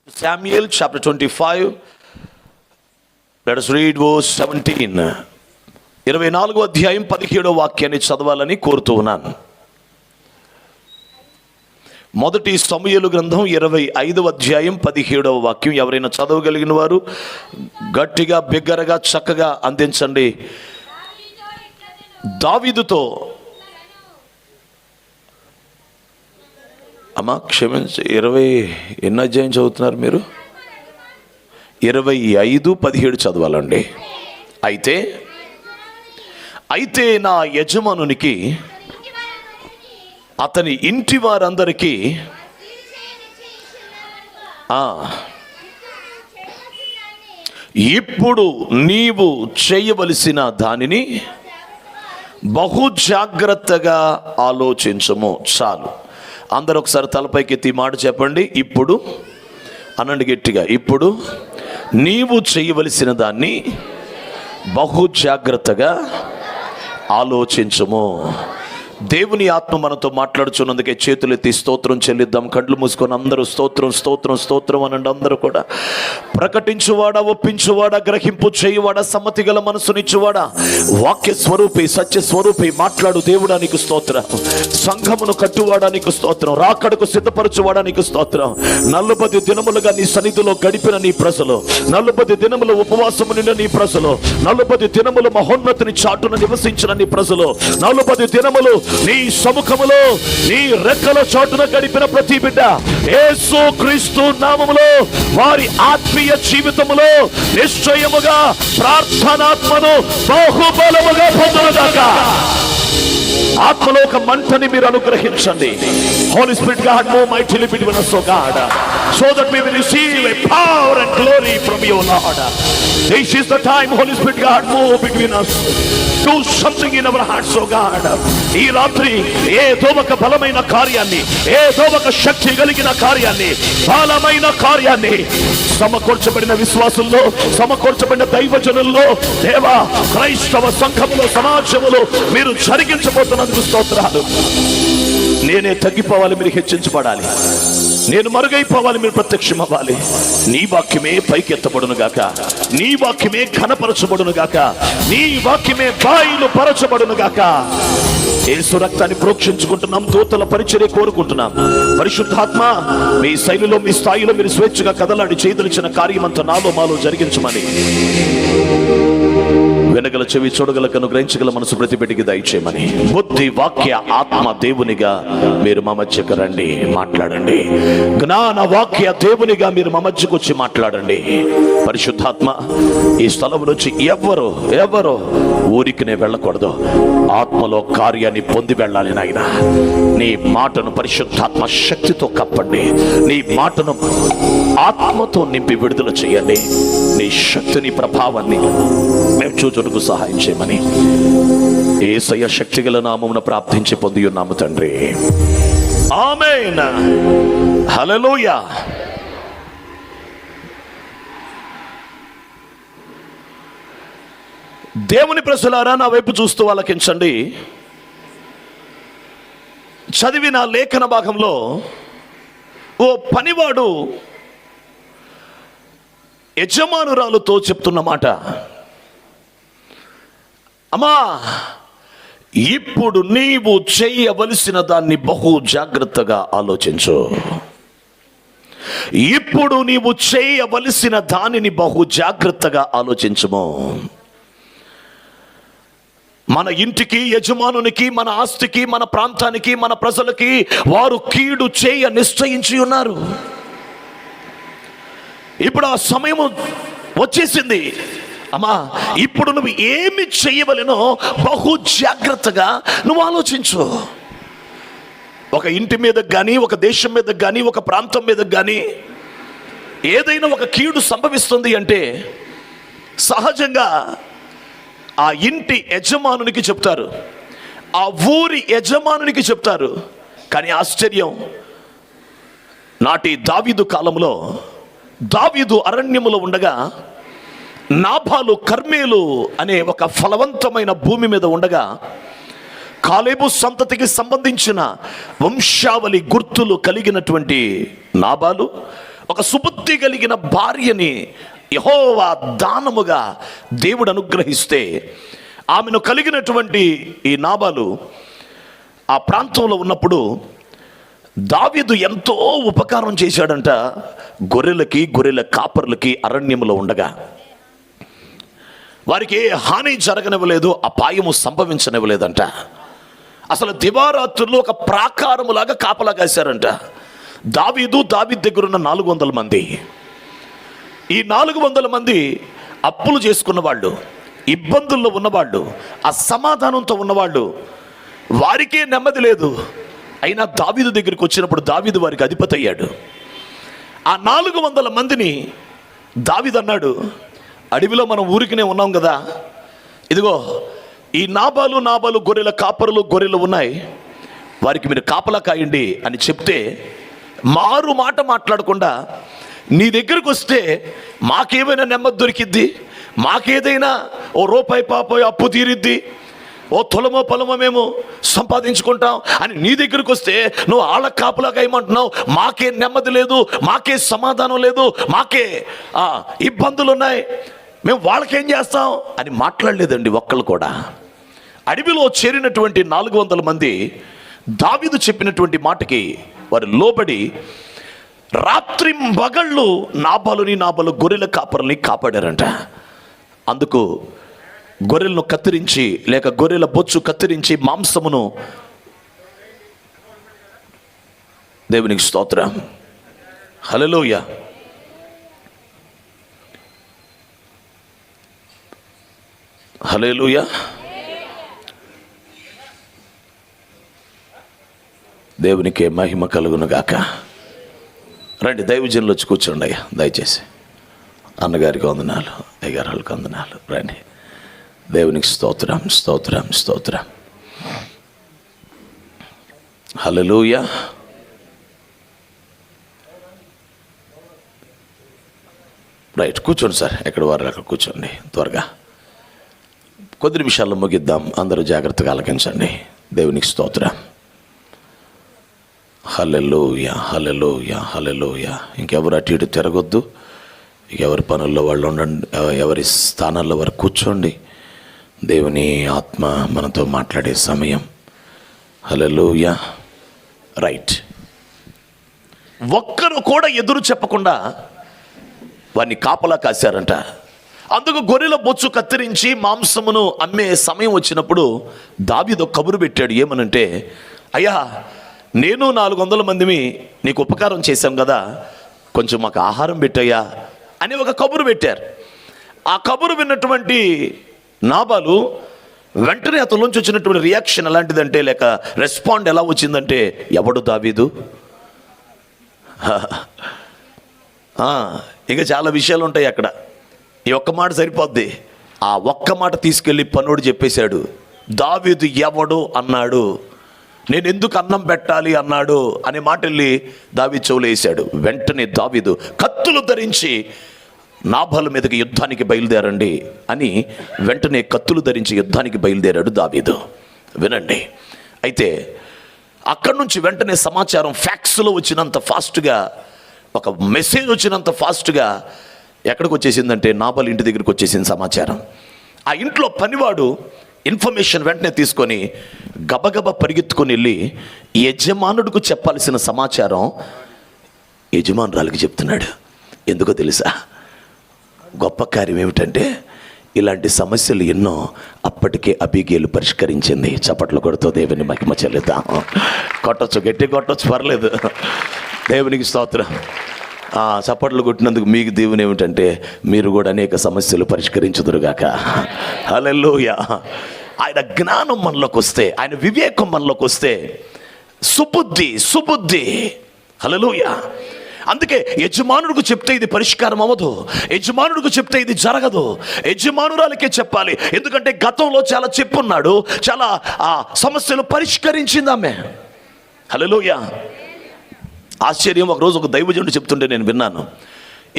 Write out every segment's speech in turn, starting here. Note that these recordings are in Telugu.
Samuel chapter 25. Let us read verse 17. 24వ అధ్యాయం 17వ వాక్యాన్ని చదవాలని కోరుతూ ఉన్నాను. మొదటి సమూయేలు గ్రంథం 25వ అధ్యాయం 17వ వాక్యం. ఎవరైనా చదవగలిగిన వారు గట్టిగా బిగ్గరగా చక్కగా అందించండి. దావీదుతో అమ్మా క్షమించి 20 ఎన్నో అధ్యాయం చదువుతున్నారు మీరు? 25:17 చదవాలండి. అయితే నా యజమానునికి అతని ఇంటి వారందరికీ ఇప్పుడు నీవు చేయవలసిన దానిని బహు జాగ్రత్తగా ఆలోచించము. చాలు. అందరూ ఒకసారి తలపైకి ఎత్తి మాట చెప్పండి. ఇప్పుడు అనండి గట్టిగా. ఇప్పుడు నీవు చేయవలసిన దాన్ని బహు జాగ్రత్తగా ఆలోచించము. దేవుని ఆత్మ మనతో మాట్లాడుచున్నందుకే చేతులెత్తి స్తోత్రం చెల్లిద్దాం. కళ్ళు మూసుకొని అందరూ స్తోత్రం స్తోత్రం స్తోత్రం అనండి. అందరూ కూడా ప్రకటించువాడా, ఒప్పించువాడా, గ్రహింపు చేయువాడా, సమ్మతి గల మనసునిచ్చువాడా, వాక్య స్వరూపి, సత్య స్వరూపి, మాట్లాడు దేవుడా నీకు స్తోత్రం. సంఘమును కట్టువాడా నీకు స్తోత్రం. రాకడకు సిద్ధపరచువాడా నీకు స్తోత్రం. 40 దినములుగా నీ సన్నిధిలో గడిపిన నీ ప్రజలు, 40 దినములు ఉపవాసము నిండిన నీ ప్రజలు, 40 దినములు మహోన్నతిని చాటున నివసించిన నీ ప్రజలు, 40 దినములు నీ సముఖములో నీ రెక్కల చాటున గడిపిన ప్రతి బిడ్డ యేసు క్రీస్తు నామములో వారి ఆత్మీయ జీవితములో నిశ్చయముగా ప్రార్థనాత్మను బహుబలముగా పొందునుగాక. ఆత్మలో ఒక మంటని మీరు అనుగ్రహించండి. Holy Spirit God, move mightily between us, O God, so that we will receive a power and glory from you, Lord. This is the time, Holy Spirit God, move between us. Do something in our hearts, O God. ఈ రాత్రి ఏదో ఒక బలమైన కార్యాన్ని, ఏదో ఒక శక్తి కలిగిన కార్యాన్ని, బలమైన కార్యాన్ని సమకూర్చబడిన విశ్వాసుల్లో, సమకూర్చబడిన దైవజనుల్లో, దేవా క్రైస్తవ సంఘములో, సమాజములో మీరు జరిగించబోతున్నందుకు స్తోత్రాలు. నేనే తగ్గిపోవాలి, మీరు హెచ్చించబడాలి. నేను మరుగైపోవాలి, మీరు ప్రత్యక్షం అవ్వాలి. నీ వాక్యమే పైకెత్తబడును గాక, నీ వాక్యమే ఘనపరచబడును గాక, నీ వాక్యమే బయలు పరచబడును గాక. యేసు రక్తాన్ని ప్రోక్షించుకుంటున్నాం, దూతల పరిచర్య కోరుకుంటున్నాం. పరిశుద్ధాత్మ మీ శైలిలో, మీ స్థాయిలో మీరు స్వేచ్ఛగా కదలాడి చేయదలిచిన కార్యమంతా నాలో మాలో జరిగించమని వినగల చెవి, చూడగల కను, గ్రహించగల మనసు ప్రతి బిడ్డకి దయచేయమని, బుద్ధి వాక్య ఆత్మ దేవునిగా మీరు మా మధ్యకు రండి, మాట్లాడండి. జ్ఞాన వాక్య దేవునిగా మీరు మా మధ్యకు వచ్చి మాట్లాడండి. పరిశుద్ధాత్మ ఈ స్థలం నుంచి ఎవరు ఊరికినే వెళ్ళకూడదు, ఆత్మలో కార్యాన్ని పొంది వెళ్ళాలి. నాయన నీ మాటను పరిశుద్ధాత్మ శక్తితో కప్పండి, నీ మాటను ఆత్మతో నింపి విడుదల చేయండి. నీ శక్తిని, ప్రభావాన్ని మేము చూచుటకు సహాయం చేయమని యేసయ్య శక్తిగల నామమున ప్రార్థించి పొంది ఉన్నాము తండ్రి. ఆమేన్. హల్లెలూయా. దేవుని ప్రజలారా నా వైపు చూస్తూ ఆలకించండి. చదివిన లేఖన భాగంలో ఓ పనివాడు యజమానురాలుతో చెప్తున్న మాట, అమ్మా ఇప్పుడు నీవు చేయవలసిన దాన్ని బహు జాగ్రత్తగా ఆలోచించు. ఇప్పుడు నీవు చేయవలసిన దానిని బహు జాగ్రత్తగా ఆలోచించము. మన ఇంటికి, యజమానునికి, మన ఆస్తికి, మన ప్రాంతానికి, మన ప్రజలకి వారు కీడు చేయ నిశ్చయించి ఉన్నారు. ఇప్పుడు ఆ సమయం వచ్చేసింది. అమ్మా ఇప్పుడు నువ్వు ఏమి చేయవలెనో బహు జాగ్రత్తగా నువ్వు ఆలోచించు. ఒక ఇంటి మీద కానీ, ఒక దేశం మీద కానీ, ఒక ప్రాంతం మీద కానీ ఏదైనా ఒక కీడు సంభవిస్తుంది అంటే సహజంగా ఆ ఇంటి యజమానునికి చెప్తారు, ఆ ఊరి యజమానునికి చెప్తారు. కానీ ఆశ్చర్యం, నాటి దావీదు కాలంలో, దావీదు అరణ్యములో ఉండగా, నాబాలు కర్మేలు అనే ఒక ఫలవంతమైన భూమి మీద ఉండగా, కాలేబు సంతతికి సంబంధించిన వంశావళి గుర్తులు కలిగినటువంటి నాబాలు ఒక సుబుద్ధి కలిగిన భార్యని యెహోవా దానముగా దేవుడు అనుగ్రహిస్తే ఆమెను కలిగినటువంటి ఈ నాబాలు ఆ ప్రాంతంలో ఉన్నప్పుడు దావీదు ఎంతో ఉపకారం చేశాడంట గొర్రెల కాపర్లకి అరణ్యములో ఉండగా. వారికి ఏ హాని జరగనివ్వలేదు, అపాయము సంభవించనివ్వలేదంట. అసలు దివారాత్రులు ఒక ప్రాకారములాగా కాపలా కాశారంట. దావీదు దగ్గర ఉన్న 400 మంది, ఈ 400 మంది అప్పులు చేసుకున్న వాళ్ళు, ఇబ్బందుల్లో ఉన్నవాళ్ళు, అసమాధానంతో ఉన్నవాళ్ళు, వారికే నెమ్మది లేదు. అయినా దావీదు దగ్గరికి వచ్చినప్పుడు దావీదు వారికి అధిపతి అయ్యాడు. ఆ 400 మందిని దావీదు అన్నాడు, అడవిలో మనం ఊరికినే ఉన్నాం కదా, ఇదిగో ఈ నాబాలు గొర్రెల కాపరులు గొర్రెలు ఉన్నాయి, వారికి మీరు కాపలా కాయండి అని చెప్తే మారు మాట మాట్లాడకుండా నీ దగ్గరకు వస్తే మాకేమైనా నెమ్మది దొరికిద్ది, మాకేదైనా ఓ రూపాయి పాపోయి అప్పు తీరిద్ది, ఓ తులమో పొలమో మేము సంపాదించుకుంటాం అని నీ దగ్గరకు వస్తే నువ్వు వాళ్ళ కాపులాగా ఏమంటున్నావు, మాకే నెమ్మది లేదు, మాకే సమాధానం లేదు, మాకే ఇబ్బందులు ఉన్నాయి, మేము వాళ్ళకేం చేస్తాం అని మాట్లాడలేదండి ఒక్కళ్ళు కూడా. అడవిలో చేరినటువంటి 400 మంది దావీదు చెప్పినటువంటి మాటకి వారు లోబడి రాత్రి మగళ్ళు నాబాలు గొర్రెల కాపరుల్ని కాపాడారంట. అందుకు గొర్రెలను కత్తిరించి లేక గొర్రెల బొచ్చు కత్తిరించి మాంసమును, దేవునికి స్తోత్రం, హల్లెలూయా, హల్లెలూయా, దేవునికే మహిమ కలుగును గాక. రండి దైవజనులు వచ్చి కూర్చోండి అయ్యా, దయచేసి. అన్నగారికి వందనాలు, అయ్యగారికి వందనాలు. రండి. దేవునికి స్తోత్రం, స్తోత్రం, స్తోత్రం, హల్లెలూయా. రైట్, కూర్చోండి సార్, ఎక్కడ వారు అక్కడ కూర్చోండి. త్వరగా కొద్ది నిమిషాల్లో ముగిద్దాం. అందరూ జాగ్రత్తగా ఆలకించండి. దేవునికి స్తోత్రం, హల్లెలూయా, హల్లెలూయా, హల్లెలూయా. ఇంకెవరు అటు ఇటు తిరగొద్దు, ఎవరి పనుల్లో వాళ్ళు ఉండండి, ఎవరి స్థానాల్లో వారు కూర్చోండి. దేవుని ఆత్మ మనతో మాట్లాడే సమయం. హల్లెలూయా. రైట్. ఒక్కరు కూడా ఎదురు చెప్పకుండా వారిని కాపలా కాశారంట. అందుకు గొర్రెల బొచ్చు కత్తిరించి మాంసమును అమ్మే సమయం వచ్చినప్పుడు దావీదు కబురు పెట్టాడు. ఏమనంటే, అయ్యా నేను 400 మందిని నీకు ఉపకారం చేశాం కదా, కొంచెం మాకు ఆహారం పెట్టయ్యా అని ఒక కబురు పెట్టారు. ఆ కబురు విన్నటువంటి నాబాలు వెంటనే అతనిలోంచి వచ్చినటువంటి రియాక్షన్ ఎలాంటిదంటే, లేక రెస్పాండ్ ఎలా వచ్చిందంటే, ఎవడు దావీదు? ఇంకా చాలా విషయాలు ఉంటాయి అక్కడ. ఈ ఒక్క మాట సరిపోద్ది. ఆ ఒక్క మాట తీసుకెళ్ళి పనుడు చెప్పేశాడు. దావీదు ఎవడు అన్నాడు, నేను ఎందుకు అన్నం పెట్టాలి అన్నాడు అనే మాట వెళ్ళి దావీదు చెవులు వేశాడు. వెంటనే దావీదు కత్తులు ధరించి నాబాలు మీదకి యుద్ధానికి బయలుదేరండి అని వెంటనే కత్తులు ధరించి యుద్ధానికి బయలుదేరాడు దావీదు. వినండి. అయితే అక్కడి నుంచి వెంటనే సమాచారం ఫ్యాక్స్లో వచ్చినంత ఫాస్ట్గా, ఒక మెసేజ్ వచ్చినంత ఫాస్ట్గా ఎక్కడికి వచ్చేసిందంటే నాబాలు ఇంటి దగ్గరికి వచ్చేసింది సమాచారం. ఆ ఇంట్లో పనివాడు ఇన్ఫర్మేషన్ వెంటనే తీసుకొని గబగబా పరిగెత్తుకొని వెళ్ళి యజమానుడికి చెప్పాల్సిన సమాచారం యజమానురాలికి చెప్తున్నాడు. ఎందుకో తెలుసా? గొప్ప కార్యం ఏమిటంటే, ఇలాంటి సమస్యలు ఎన్నో అప్పటికే అబీగేలు పరిష్కరించింది. చప్పట్లు కొడుతూ దేవుని మహిమ చెల్లిద్దాం. కొట్టొచ్చు, గట్టి కొట్టొచ్చు, పర్లేదు. దేవునికి స్తోత్రం. చప్పట్లు కొట్టినందుకు మీకు దేవుని ఏమిటంటే, మీరు కూడా అనేక సమస్యలు పరిష్కరించుదురుగాక. హల్లెలూయా. ఆయన జ్ఞానం మనలోకి వస్తే, ఆయన వివేకం మనలోకి వస్తే, సుబుద్ధి. హల్లెలూయా. అందుకే యజమానుడికి చెప్తే ఇది పరిష్కారం అవ్వదు, యజమానుడికి చెప్తే ఇది జరగదు, యజమానురాలకే చెప్పాలి. ఎందుకంటే గతంలో చాలా చెప్పున్నాడు, చాలా సమస్యలు పరిష్కరించింది ఆమె. హల్లెలూయా. ఆశ్చర్యం. ఒకరోజు ఒక దైవజనుడు చెప్తుంటే నేను విన్నాను.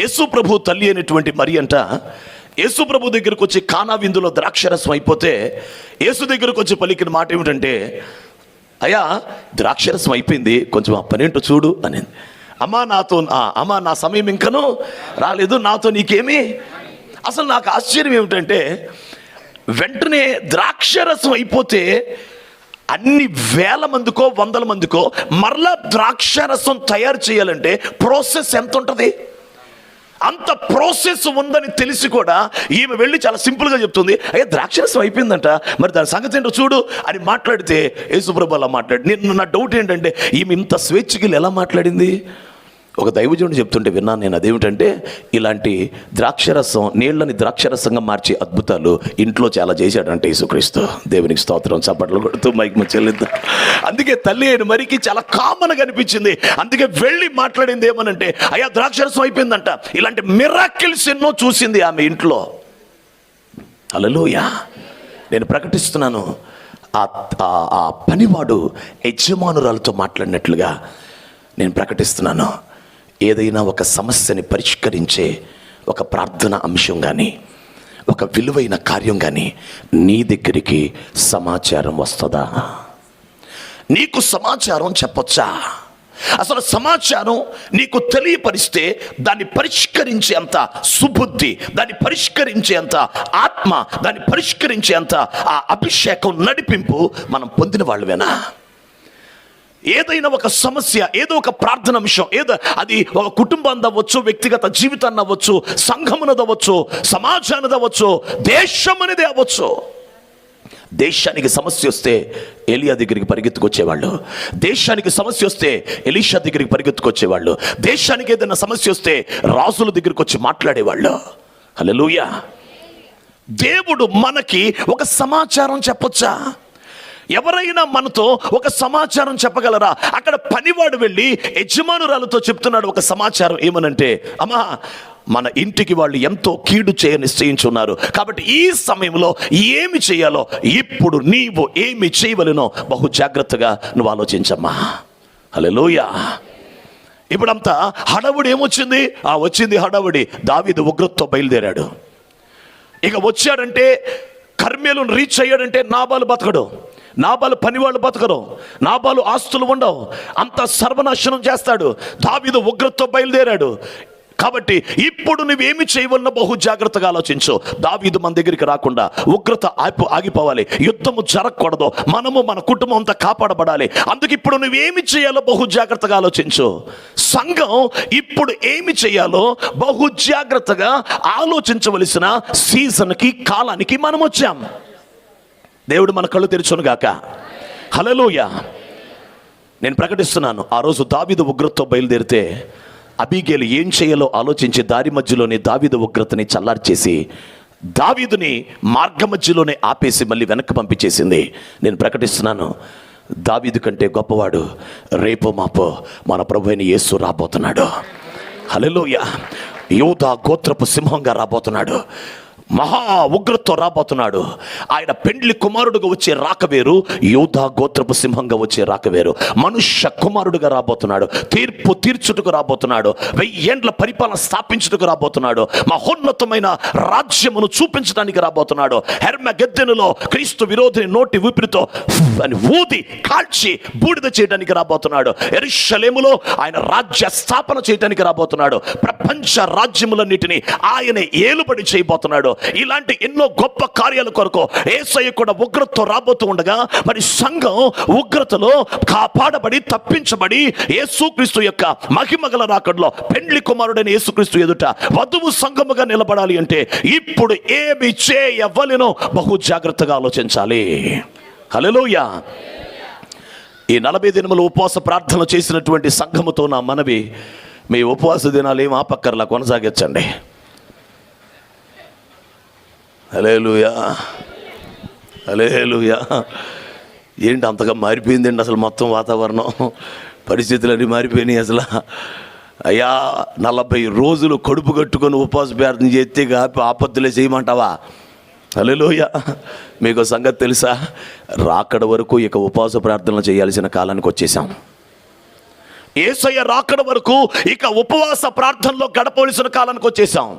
యేసు ప్రభు తల్లి అయినటువంటి మరి అంట యేసు ప్రభు దగ్గరకు వచ్చి కానా విందులో ద్రాక్షరసం అయిపోతే యేసు దగ్గరకు వచ్చి పలికిన మాట ఏమిటంటే, అయ్యా ద్రాక్షరసం అయిపోయింది, కొంచెం ఆ పనేంటో చూడు అని. అమ్మా నా సమయం ఇంకను రాలేదు, నాతో నీకేమి. అసలు నాకు ఆశ్చర్యం ఏమిటంటే, వెంటనే ద్రాక్షరసం అయిపోతే అన్ని వేల మందికో వందల మందికో మరలా ద్రాక్షరసం తయారు చేయాలంటే ప్రాసెస్ ఎంత ఉంటుంది? అంత ప్రాసెస్ ఉందని తెలిసి కూడా ఈమె వెళ్ళి చాలా సింపుల్గా చెప్తుంది, అయ్యా ద్రాక్షరసం అయిపోయిందంట, మరి దాని సంగతి ఏంటో చూడు అని మాట్లాడితే యేసుప్రభు అలా మాట్లాడి. నేను నా డౌట్ ఏంటంటే, ఈమె ఇంత స్వేచ్ఛకి ఎలా మాట్లాడింది? ఒక దైవజనుడు చెప్తుంటే విన్నాను నేను. అదేమిటంటే, ఇలాంటి ద్రాక్షరసం, నీళ్ళని ద్రాక్షరసంగా మార్చే అద్భుతాలు ఇంట్లో చాలా చేశాడంటే యేసుక్రీస్తు. దేవునికి స్తోత్రం. చప్పట్లు కొడుతూ మైక్ చెల్లిద్దాం. అందుకే తల్లి అయిన మరికి చాలా కామన్గా అనిపించింది. అందుకే వెళ్ళి మాట్లాడింది ఏమనంటే, అయ్యా ద్రాక్షరసం అయిపోయిందంట. ఇలాంటి మిరాకిల్స్ ఎన్నో చూసింది ఆమె ఇంట్లో. హల్లెలూయా. నేను ప్రకటిస్తున్నాను, ఆ పనివాడు యజమానురాలతో మాట్లాడినట్లుగా నేను ప్రకటిస్తున్నాను. ఏదైనా ఒక సమస్యని పరిష్కరించే ఒక ప్రార్థన అంశం కానీ, ఒక విలువైన కార్యం కానీ నీ దగ్గరికి సమాచారం వస్తుందా? నీకు సమాచారం చెప్పొచ్చా? అసలు సమాచారం నీకు తెలియపరిస్తే దాన్ని పరిష్కరించేంత సుబుద్ధి, దాన్ని పరిష్కరించేంత ఆత్మ, దాన్ని పరిష్కరించేంత ఆ అభిషేకం, నడిపింపు మనం పొందిన వాళ్ళవేనా? ఏదైనా ఒక సమస్య, ఏదో ఒక ప్రార్థన అంశం, ఏదో అది ఒక కుటుంబాన్ని అవ్వచ్చు, వ్యక్తిగత జీవితాన్ని అవ్వచ్చు, సంఘమునది అవ్వచ్చు, సమాజానికి అవ్వచ్చు, దేశం అనేది అవ్వచ్చు. దేశానికి సమస్య వస్తే ఏలియా దగ్గరికి పరిగెత్తుకొచ్చేవాళ్ళు. దేశానికి సమస్య వస్తే ఎలీషా దగ్గరికి పరిగెత్తుకొచ్చేవాళ్ళు. దేశానికి ఏదైనా సమస్య వస్తే రాజుల దగ్గరికి వచ్చి మాట్లాడేవాళ్ళు. హల్లెలూయా. దేవుడు మనకి ఒక సమాచారం చెప్పొచ్చా? ఎవరైనా మనతో ఒక సమాచారం చెప్పగలరా? అక్కడ పనివాడు వెళ్ళి యజమానురాలతో చెప్తున్నాడు ఒక సమాచారం. ఏమనంటే, అమ్మా మన ఇంటికి వాళ్ళు ఎంతో కీడు చేయ నిశ్చయించున్నారు, కాబట్టి ఈ సమయంలో ఏమి చేయాలో, ఇప్పుడు నీవు ఏమి చేయవలెనో బహు జాగ్రత్తగా నువ్వు ఆలోచించమ్మా. హల్లెలూయా. ఇప్పుడంతా హడావుడి ఏమొచ్చింది? వచ్చింది హడావుడి. దావీదు ఉగ్రతతో బయలుదేరాడు. ఇక వచ్చాడంటే, కర్మేలును రీచ్ అయ్యాడంటే నాబాలు బతకడు, నాబాలు పనివాళ్ళు బతకరు, నాబాలు ఆస్తులు ఉండవు, అంత సర్వనాశనం చేస్తాడు. దావీదు ఉగ్రతతో బయలుదేరాడు. కాబట్టి ఇప్పుడు నువ్వేమి చేయవలన బహు జాగ్రత్తగా ఆలోచించు. దావీదు మన దగ్గరికి రాకుండా ఉగ్రత ఆగిపోవాలి, యుద్ధము జరగకూడదు, మనము మన కుటుంబం అంతా కాపాడబడాలి. అందుకు ఇప్పుడు నువ్వేమి చేయాలో బహు జాగ్రత్తగా ఆలోచించు. సంఘం ఇప్పుడు ఏమి చేయాలో బహు జాగ్రత్తగా ఆలోచించవలసిన సీజన్కి, కాలానికి మనం వచ్చాం. దేవుడు మన కళ్ళు తెరిచును గాక. హల్లెలూయా. నేను ప్రకటిస్తున్నాను, ఆ రోజు దావీదు ఉగ్రతతో బయలుదేరితే అబీగేలు ఏం చేయాలో ఆలోచించి దారి మధ్యలోనే దావీదు ఉగ్రతని చల్లార్చేసి దావీదుని మార్గ మధ్యలోనే ఆపేసి మళ్ళీ వెనక్కి పంపించేసింది. నేను ప్రకటిస్తున్నాను, దావీదు కంటే గొప్పవాడు రేపో మాపో మన ప్రభువైన యేసు రాబోతున్నాడు. హల్లెలూయా. యూదా గోత్రపు సింహంగా రాబోతున్నాడు, మహా ఉగ్రతతో రాబోతున్నాడు. ఆయన పెండ్లి కుమారుడుగా వచ్చే రాకవేరు, యూదా గోత్రపు సింహంగా వచ్చే రాకవేరు. మనుష్య కుమారుడుగా రాబోతున్నాడు, తీర్పు తీర్చుటకు రాబోతున్నాడు, 1000 ఏండ్ల పరిపాలన స్థాపించుటకు రాబోతున్నాడు, మహోన్నతమైన రాజ్యమును చూపించడానికి రాబోతున్నాడు. హెర్మగెద్దెనులో క్రీస్తు విరోధిని నోటి ఊపిరితో అని ఊది కాల్చి బూడిద చేయడానికి రాబోతున్నాడు. యెరూషలేములో ఆయన రాజ్య స్థాపన చేయడానికి రాబోతున్నాడు. ప్రపంచ రాజ్యములన్నిటినీ ఆయనే ఏలుబడి చేయబోతున్నాడు. ఇలాంటి ఎన్నో గొప్ప కార్యాల కొరకు యేసయ్య కూడా ఉగ్రతతో రాబోతూ ఉండగా, మరి సంఘం ఉగ్రతలో కాపాడబడి తప్పించబడి యేసుక్రీస్తు యొక్క మహిమగల రాకడలో పెండ్లి కుమారుడైన యేసుక్రీస్తు ఎదుట వధువు సంఘముగా నిలబడాలి అంటే ఇప్పుడు ఏమి చేయవలెనో బహు జాగ్రత్తగా ఆలోచించాలి. హల్లెలూయా. ఈ 40 దినములు ఉపవాస ప్రార్థన చేసినటువంటి సంఘముతో నా మనవి, మీ ఉపవాస దినాలు ఏం ఆపక్కర్లా, కొనసాగించండి. హల్లెలూయా. హల్లెలూయా. ఏంటి అంతగా మారిపోయిందండి అసలు మొత్తం వాతావరణం, పరిస్థితులన్నీ మారిపోయినాయి అసలు. అయ్యా 40 రోజులు కడుపు కట్టుకొని ఉపవాస ప్రార్థన చేస్తే ఆపత్తులే చేయమంటావా? హల్లెలూయా. మీకు సంగతి తెలుసా, రాకడ వరకు ఇక ఉపవాస ప్రార్థనలు చేయాల్సిన కాలానికి వచ్చేసాం. యేసయ్య రాకడ వరకు ఇక ఉపవాస ప్రార్థనలో గడపవలసిన కాలానికి వచ్చేసాం.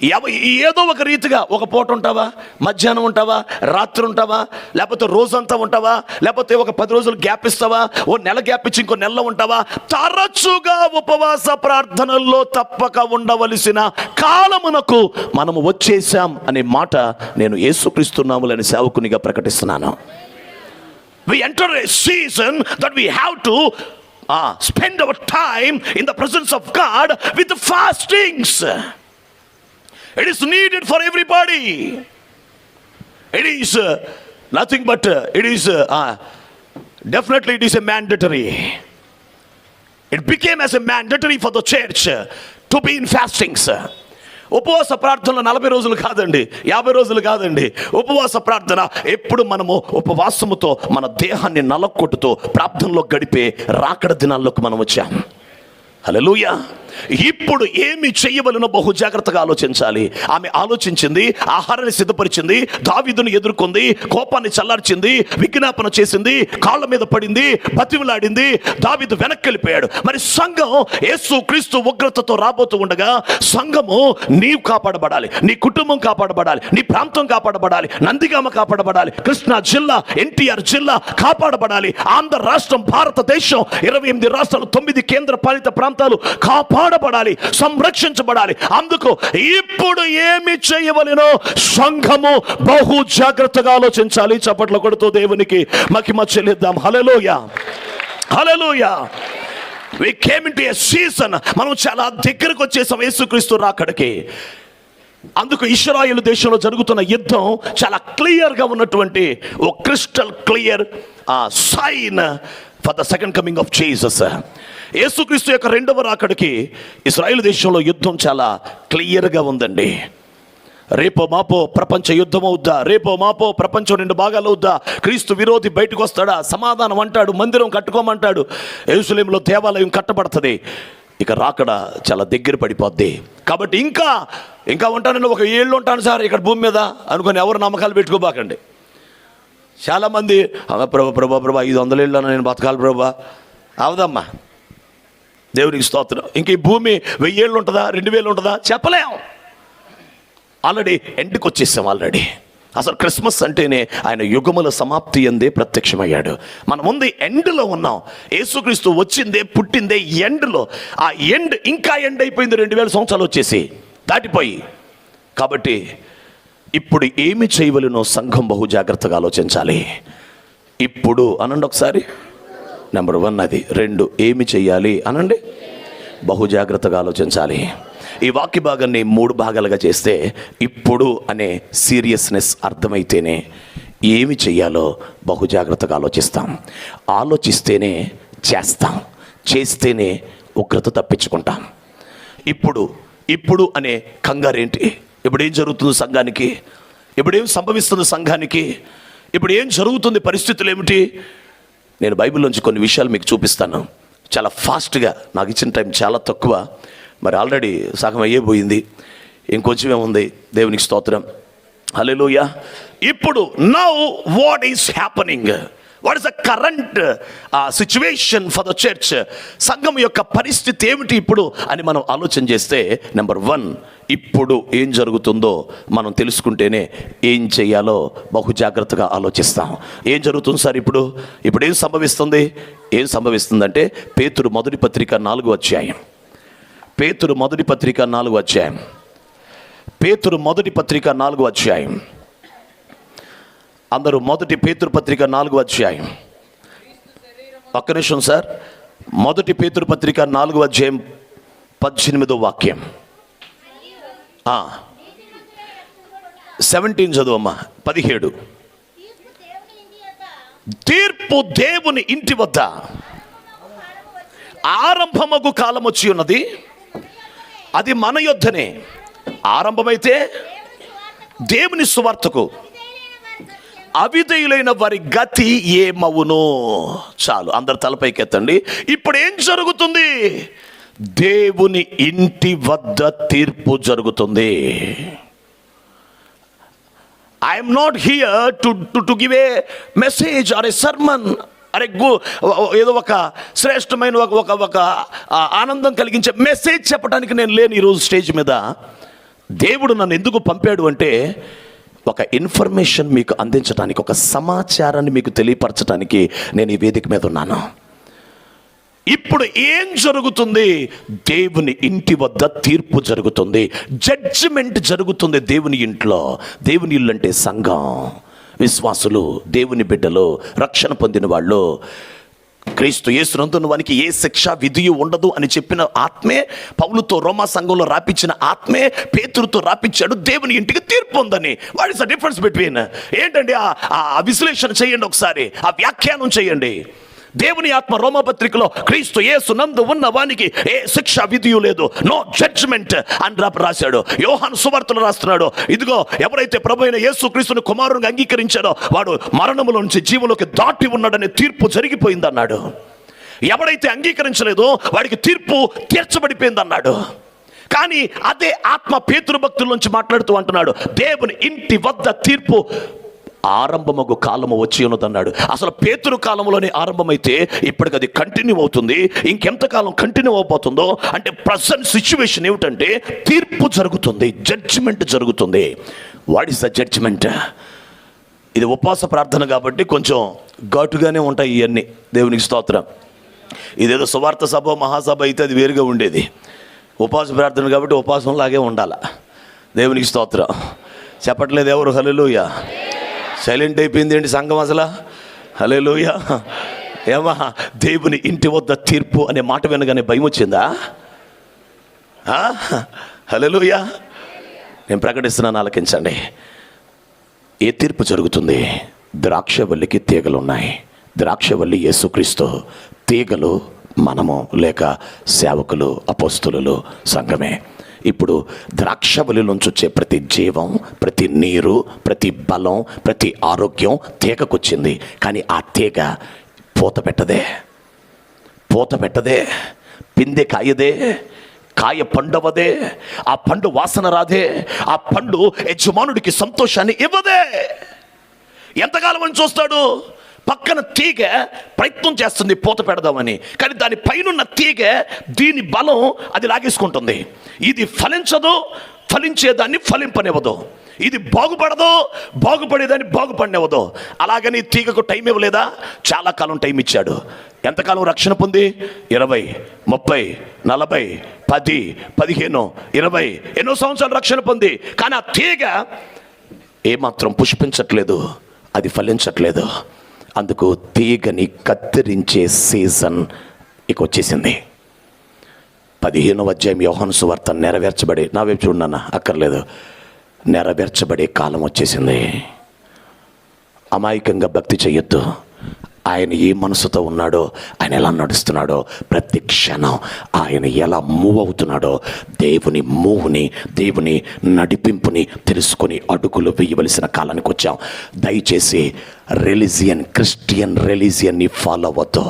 ఏదో ఒక రీతిగా ఒక పూట ఉంటావా, మధ్యాహ్నం ఉంటావా, రాత్రి ఉంటావా, లేకపోతే రోజంతా ఉంటావా, లేకపోతే ఒక 10 రోజులు గ్యాప్ ఇస్తావా, ఓ నెల గ్యాప్ ఇచ్చి ఇంకో నెలలో ఉంటావా? తరచుగా ఉపవాస ప్రార్థనల్లో తప్పక ఉండవలసిన కాలమునకు మనము వచ్చేసాం అనే మాట నేను యేసుక్రీస్తు నామమున సేవకునిగా ప్రకటిస్తున్నాను. We enter a season that we have to spend our time in the presence of God with the fastings. It is needed for everybody. It is nothing but it is definitely it is a mandatory. It became as a mandatory for the church to be in fastings. ఉపవాస ప్రార్థనలు 40 రోజులు కాదండి, 50 రోజులు కాదండి. ఉపవాస ప్రార్థన ఎప్పుడు మనము ఉపవాసముతో మన దేహాన్ని నలకొట్టుతో ప్రార్థనలో గడిపే రాకడ దినాల్లోకి మనం వచ్చాం. హల్లెలూయా. ఇప్పుడు ఏమి చేయవలనో బహు జాగ్రత్తగా ఆలోచించాలి. ఆమె ఆలోచించింది, ఆహారాన్ని సిద్ధపరిచింది, దావీదును ఎదుర్కొంది, కోపాన్ని చల్లార్చింది, విజ్ఞాపన చేసింది, కాళ్ళ మీద పడింది, బతిమిలాడింది. దావీదు వెనక్కి వెళ్ళిపోయాడు. మరి సంఘం యేసు క్రీస్తు ఉగ్రతతో రాబోతూ ఉండగా సంఘము నీవు కాపాడబడాలి, నీ కుటుంబం కాపాడబడాలి, నీ ప్రాంతం కాపాడబడాలి, నందిగామ కాపాడబడాలి, కృష్ణా జిల్లా, ఎన్టీఆర్ జిల్లా కాపాడబడాలి, ఆంధ్ర రాష్ట్రం, భారతదేశం 28 రాష్ట్రాలు, 9 కేంద్ర పాలిత ప్రాంతాలు కాపాడబడాలి, సంరక్షించబడాలి. అందుకు ఇప్పుడు ఏమి చేయవలెనో సంఘము బహు జాగ్రత్తగా ఆలోచించాలి. చప్పట్లు కొడుతూ దేవునికి మహిమ చెల్లిద్దాం. హల్లెలూయా, హల్లెలూయా. We came into a season, మనం చాలా దగ్గరకు వచ్చేసాం యేసుక్రీస్తు రాకడకి. అందుకు ఇశ్రాయేలు దేశంలో జరుగుతున్న యుద్ధం చాలా క్లియర్గా ఉన్నటువంటి ఓ crystal clear sign for the second coming of Jesus. యేసుక్రీస్తు యొక్క రెండవ రాకడికి ఇశ్రాయేలు దేశంలో యుద్ధం చాలా క్లియర్గా ఉందండి. రేపో మాపో ప్రపంచ యుద్ధం అవుద్దా, రేపో మాపో ప్రపంచం 2 భాగాలు అవుద్దా, క్రీస్తు విరోధి బయటకు వస్తాడా, సమాధానం అంటాడు, మందిరం కట్టుకోమంటాడు, యెరూషలేములో దేవాలయం కట్టబడుతుంది. ఇక రాకడ చాలా దగ్గర పడిపోద్ది. కాబట్టి ఇంకా ఉంటాను, ఒక 7 ఉంటాను సార్ ఇక్కడ భూమి మీద అనుకొని ఎవరు నమ్మకాలు పెట్టుకోబాకండి. చాలామంది ప్రభా 500 ఏళ్ళు నేను బతకాలి ప్రభా. అవదమ్మా, దేవునికి స్తోత్రం. ఇంక ఈ భూమి 1000 ఏళ్ళు ఉంటుందా, 2000 ఉంటుందా చెప్పలేం. ఆల్రెడీ ఎండ్కి వచ్చేసాం. ఆల్రెడీ అసలు క్రిస్మస్ అంటేనే ఆయన యుగముల సమాప్తి అందే ప్రత్యక్షమయ్యాడు. మన ముందు ఎండ్లో ఉన్నాం. యేసుక్రీస్తు వచ్చిందే, పుట్టిందే ఎండ్లో. ఆ ఎండ్ ఇంకా ఎండ్ అయిపోయింది. 2000 సంవత్సరాలు వచ్చేసి దాటిపోయి. కాబట్టి ఇప్పుడు ఏమి చేయవలనో సంఘం బహు జాగ్రత్తగా ఆలోచించాలి. ఇప్పుడు అనండి ఒకసారి. నెంబర్ 1 అది. 2 ఏమి చెయ్యాలి అనండి. బహు జాగ్రత్తగా ఆలోచించాలి. ఈ వాక్య భాగాన్ని 3 భాగాలుగా చేస్తే ఇప్పుడు అనే సీరియస్నెస్ అర్థమైతేనే ఏమి చెయ్యాలో బహు జాగ్రత్తగా ఆలోచిస్తాం. ఆలోచిస్తేనే చేస్తాం, చేస్తేనే ఉగ్రత తప్పించుకుంటాం. ఇప్పుడు అనే కంగారేంటి? ఇప్పుడు ఏం జరుగుతుంది సంఘానికి? ఇప్పుడు ఏం సంభవిస్తుంది సంఘానికి? ఇప్పుడు ఏం జరుగుతుంది? పరిస్థితులు ఏమిటి? నేను బైబిల్లోంచి కొన్ని విషయాలు మీకు చూపిస్తాను చాలా ఫాస్ట్గా. నాకు ఇచ్చిన టైం చాలా తక్కువ. మరి ఆల్రెడీ సగం అయ్యేపోయింది, ఇంకొంచెం ఏముంది. దేవునికి స్తోత్రం. హల్లెలూయా. ఇప్పుడు now what is happening, what is the current situation for the church? సంఘం యొక్క పరిస్థితి ఏమిటి ఇప్పుడు అని మనం ఆలోచన చేస్తే, నెంబర్ 1 ఇప్పుడు ఏం జరుగుతుందో మనం తెలుసుకుంటేనే ఏం చేయాలో బహు జాగ్రత్తగా ఆలోచిస్తాం. ఏం జరుగుతుంది సార్ ఇప్పుడు ఏం సంభవిస్తుంది? ఏం సంభవిస్తుందంటే పేతురు మొదటి పత్రిక 4వ అధ్యాయం. పేతురు మొదటి పత్రిక 4వ అధ్యాయం. పేతురు మొదటి పత్రిక 4వ అధ్యాయం. అందరూ మొదటి పేతురు పత్రిక 4వ అధ్యాయం. ఒక్క నిమిషం సార్. మొదటి పేతురు పత్రిక 4వ అధ్యాయం 18వ వాక్యం. 17 చదువమ్మా. 17. తీర్పు దేవుని ఇంటి వద్ద ఆరంభమగు కాలం వచ్చి ఉన్నది, అది మన యొద్దనే. ఆరంభమైతే దేవుని సువార్తకు అవిధేయులైన వారి గతి ఏమవును? చాలు, అందరు తలపైకెత్తండి. ఇప్పుడు ఏం జరుగుతుంది? దేవుని ఇంటి వద్ద తీర్పు జరుగుతుంది. I'm not here to give a message or a sermon. అరే ఏదో ఒక శ్రేష్టమైన ఒక ఆనందం కలిగించే మెసేజ్ చెప్పడానికి నేను లేను ఈరోజు స్టేజ్ మీద. దేవుడు నన్ను ఎందుకు పంపాడు అంటే ఒక ఇన్ఫర్మేషన్ మీకు అందించడానికి, ఒక సమాచారాన్ని మీకు తెలియపరచడానికి నేను ఈ వేదిక మీద ఉన్నాను. ఇప్పుడు ఏం జరుగుతుంది? దేవుని ఇంటి వద్ద తీర్పు జరుగుతుంది, జడ్జిమెంట్ జరుగుతుంది దేవుని ఇంట్లో. దేవుని ఇల్లు అంటే సంఘం, విశ్వాసులు, దేవుని బిడ్డలు, రక్షణ పొందిన వాళ్ళు. క్రీస్తు యేసునందున్న వానికి ఏ శిక్ష విధియు ఉండదు అని చెప్పిన ఆత్మే, పౌలుతో రోమా సంఘంలో రాపించిన ఆత్మే పేతురుతో రాపించాడు దేవుని ఇంటికి తీర్పు ఉందని. What is the difference between? ఏంటండి ఆ విశ్లేషణ చేయండి ఒకసారి, ఆ వ్యాఖ్యానం చేయండి. దేవుని ఆత్మ రోమపత్రికలో క్రీస్తు యేసునందు ఉన్న వానికి ఏ శిక్ష విధియు లేదు, నో జడ్జ్మెంట్ అని రాశాడు. యోహాను సువార్తలో రాస్తున్నాడు, ఇదిగో ఎవరైతే ప్రభువైన యేసు క్రీస్తుని కుమారునిగా అంగీకరించాడో వాడు మరణములో నుంచి జీవంలోకి దాటి ఉన్నాడనే తీర్పు జరిగిపోయింది అన్నాడు. ఎవరైతే అంగీకరించలేదో వాడికి తీర్పు తీర్చబడిపోయింది అన్నాడు. కానీ అదే ఆత్మ పేతురు భక్తుల నుంచి మాట్లాడుతూ అంటున్నాడు, దేవుని ఇంటి వద్ద తీర్పు ఆరంభమగు కాలము వచ్చి ఉన్నదన్నాడు. అసలు పేతురు కాలంలోనే ఆరంభమైతే ఇప్పటికి అది కంటిన్యూ అవుతుంది. ఇంకెంతకాలం కంటిన్యూ అవబోతుందో అంటే ప్రజెంట్ సిచ్యువేషన్ ఏమిటంటే తీర్పు జరుగుతుంది, జడ్జిమెంట్ జరుగుతుంది. What is the judgement? ఇది ఉపవాస ప్రార్థన కాబట్టి కొంచెం ఘాటుగానే ఉంటాయి ఇవన్నీ. దేవునికి స్తోత్రం. ఇదేదో సువార్త సభ మహాసభ అయితే అది వేరుగా ఉండేది. ఉపవాస ప్రార్థన కాబట్టి ఉపవాసం లాగే ఉండాలి. దేవునికి స్తోత్రం. చెప్పట్లేదు ఎవరు? హల్లెలూయా. సైలెంట్ అయిపోయింది ఏంటి సంఘం అసలు? హల్లెలూయా. ఏమా, దేవుని ఇంటి వద్ద తీర్పు అనే మాట వినగానే భయం వచ్చిందా? హల్లెలూయా. నేను ప్రకటిస్తున్నాను, ఆలకించండి. ఏ తీర్పు జరుగుతుంది? ద్రాక్షవల్లికి తీగలు ఉన్నాయి. ద్రాక్షవల్లి యేసుక్రీస్తు, తీగలు మనము, లేక సేవకులు, అపోస్తులు, సంఘమే. ఇప్పుడు ద్రాక్షవల్లి నుంచి వచ్చే ప్రతి జీవం, ప్రతి నీరు, ప్రతి బలం, ప్రతి ఆరోగ్యం తీగకొచ్చింది. కానీ ఆ తీగ పూత పెట్టదే, పిందె కాయదే, కాయ పండవదే, ఆ పండు వాసన రాదే, ఆ పండు యజమానుడికి సంతోషాన్ని ఇవ్వదే. ఎంతకాలం అని చూస్తాడు? పక్కన తీగ ప్రయత్నం చేస్తుంది పూత పెడదామని, కానీ దాని పైనున్న తీగ దీని బలం అది లాగేసుకుంటుంది. ఇది ఫలించదు, ఫలించేదాన్ని ఫలింపనివ్వదు. ఇది బాగుపడదు, బాగుపడేదాన్ని బాగుపడినివ్వదు. అలాగని తీగకు టైం ఇవ్వలేదా? చాలా కాలం టైం ఇచ్చాడు. ఎంతకాలం రక్షణ పొంది? 20, 30, 40, 10, 15, 20 ఎన్నో సంవత్సరాలు రక్షణ పొంది. కానీ ఆ తీగ ఏమాత్రం పుష్పించట్లేదు, అది ఫలించట్లేదు. అందుకు తీగని కత్తిరించే సీజన్ ఇక వచ్చేసింది. 15వ అధ్యాయం యోహాను సువార్త నెరవేర్చబడే, నా వైపు చూడన్నా, అక్కర్లేదు, నెరవేర్చబడే కాలం వచ్చేసింది. అమాయకంగా భక్తి చెయ్యొద్దు. ఆయన ఏ మనసుతో ఉన్నాడో, ఆయన ఎలా నడుస్తున్నాడో, ప్రతి క్షణం ఆయన ఎలా మూవ్ అవుతున్నాడో, దేవుని మూవ్ని, దేవుని నడిపింపుని తెలుసుకొని అడుగులు వేయవలసిన కాలానికి వచ్చాం. దయచేసి క్రిస్టియన్ రిలీజియన్ని ఫాలో అవ్వద్దు.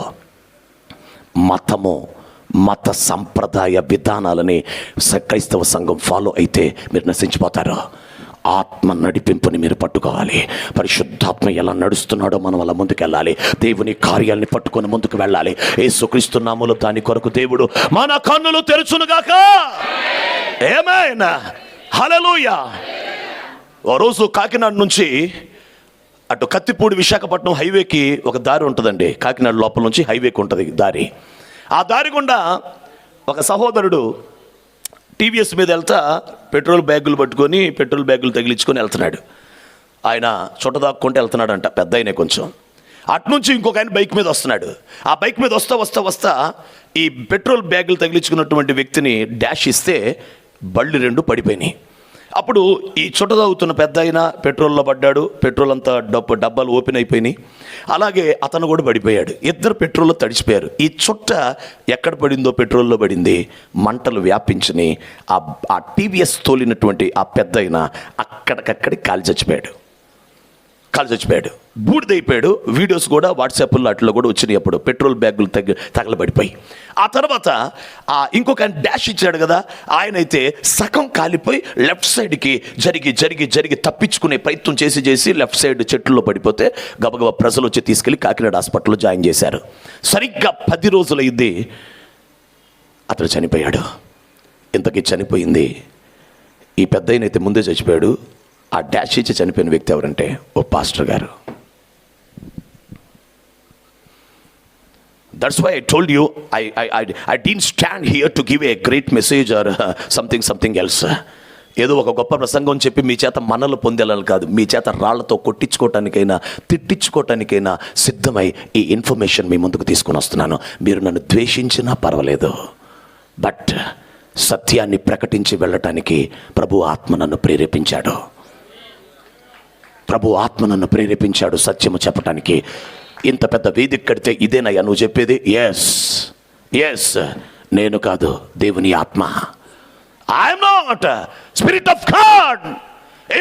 మత సంప్రదాయ విధానాలని క్రైస్తవ సంఘం ఫాలో అయితే మీరు నశించిపోతారు. ఆత్మ నడిపింపుని మీరు పట్టుకోవాలి. పరిశుద్ధాత్మ ఎలా నడుస్తున్నాడో మనం అలా ముందుకు వెళ్ళాలి. దేవుని కార్యాలని పట్టుకొని ముందుకు వెళ్ళాలి. యేసుక్రీస్తు నామములో దాని కొరకు దేవుడు మన కన్నులు తెరుచునుగాక. ఆమేన్. హల్లెలూయా. ఓ రోజు కాకినాడ నుంచి అటు కత్తిపూడి విశాఖపట్నం హైవేకి ఒక దారి ఉంటుందండి. కాకినాడ లోపల నుంచి హైవేకి ఉంటుంది దారి. ఆ దారి గుండా ఒక సహోదరుడు టీవీఎస్ మీద వెళ్తా పెట్రోల్ బ్యాగులు పట్టుకొని, పెట్రోల్ బ్యాగులు తగిలించుకొని వెళ్తున్నాడు. ఆయన చుట్టదాక్కుంటూ వెళ్తున్నాడంట, పెద్ద అయినా కొంచెం. అట్నుంచి ఇంకొక ఆయన బైక్ మీద వస్తున్నాడు. ఆ బైక్ మీద వస్తా ఈ పెట్రోల్ బ్యాగులు తగిలించుకున్నటువంటి వ్యక్తిని డాష్ ఇస్తే బళ్ళు 2 పడిపోయినాయి. అప్పుడు ఈ చుట్ట తాగుతున్న పెద్ద ఆయన పెట్రోల్లో పడ్డాడు. పెట్రోల్ అంతా డబ్బాలు ఓపెన్ అయిపోయినాయి. అలాగే అతను కూడా పడిపోయాడు. ఇద్దరు పెట్రోల్లో తడిచిపోయారు. ఈ చుట్ట ఎక్కడ పడిందో పెట్రోల్లో పడింది. మంటలు వ్యాపించినాయి. ఆ టీవీఎస్ తోలినటువంటి ఆ పెద్ద ఆయన అక్కడికక్కడికి కాలి చచ్చిపోయాడు. బూడిదైపోయాడు. వీడియోస్ కూడా వాట్సాప్లో అట్లా కూడా వచ్చినాయి. అప్పుడు పెట్రోల్ బ్యాగులు తగలబడిపోయి, ఆ తర్వాత ఇంకొక ఆయన డాష్ ఇచ్చాడు కదా, ఆయన అయితే సగం కాలిపోయి లెఫ్ట్ సైడ్కి జరిగి తప్పించుకునే ప్రయత్నం చేసి లెఫ్ట్ సైడ్ చెట్టుల్లో పడిపోతే గబగబా ప్రజలు వచ్చి తీసుకెళ్ళి కాకినాడ హాస్పిటల్లో జాయిన్ చేశారు. సరిగ్గా 10 రోజులైంది అతను చనిపోయాడు. ఇంతకీ చనిపోయింది ఈ పెద్ద అయితే ముందే చచ్చిపోయాడు. ఆ డాష్ ఇచ్చి చనిపోయిన వ్యక్తి ఎవరంటే ఓ పాస్టర్ గారు. That's why I told you I didn't stand here to give a great message or something else. ఏదో ఒక గొప్ప ప్రసంగం చెప్పి మీ చేత మనలు పొందేయాలని కాదు, మీ చేత రాళ్లతో కొట్టించుకోవటానికైనా తిట్టించుకోవటానికైనా సిద్ధమై ఈ ఇన్ఫర్మేషన్ మీ ముందుకు తీసుకుని వస్తున్నాను. మీరు నన్ను ద్వేషించినా పర్వాలేదు, బట్ సత్యాన్ని ప్రకటించి వెళ్ళటానికి ప్రభు ఆత్మ నన్ను ప్రేరేపించాడు. ప్రభు ఆత్మ నన్ను ప్రేరేపించాడు సత్యము చెప్పటానికి. ఇంత పెద్ద వేదిక కడితే ఇదేనయ్యా నువ్వు చెప్పేది? ఎస్, నేను కాదు, దేవుని ఆత్మ. I'm not spirit of God.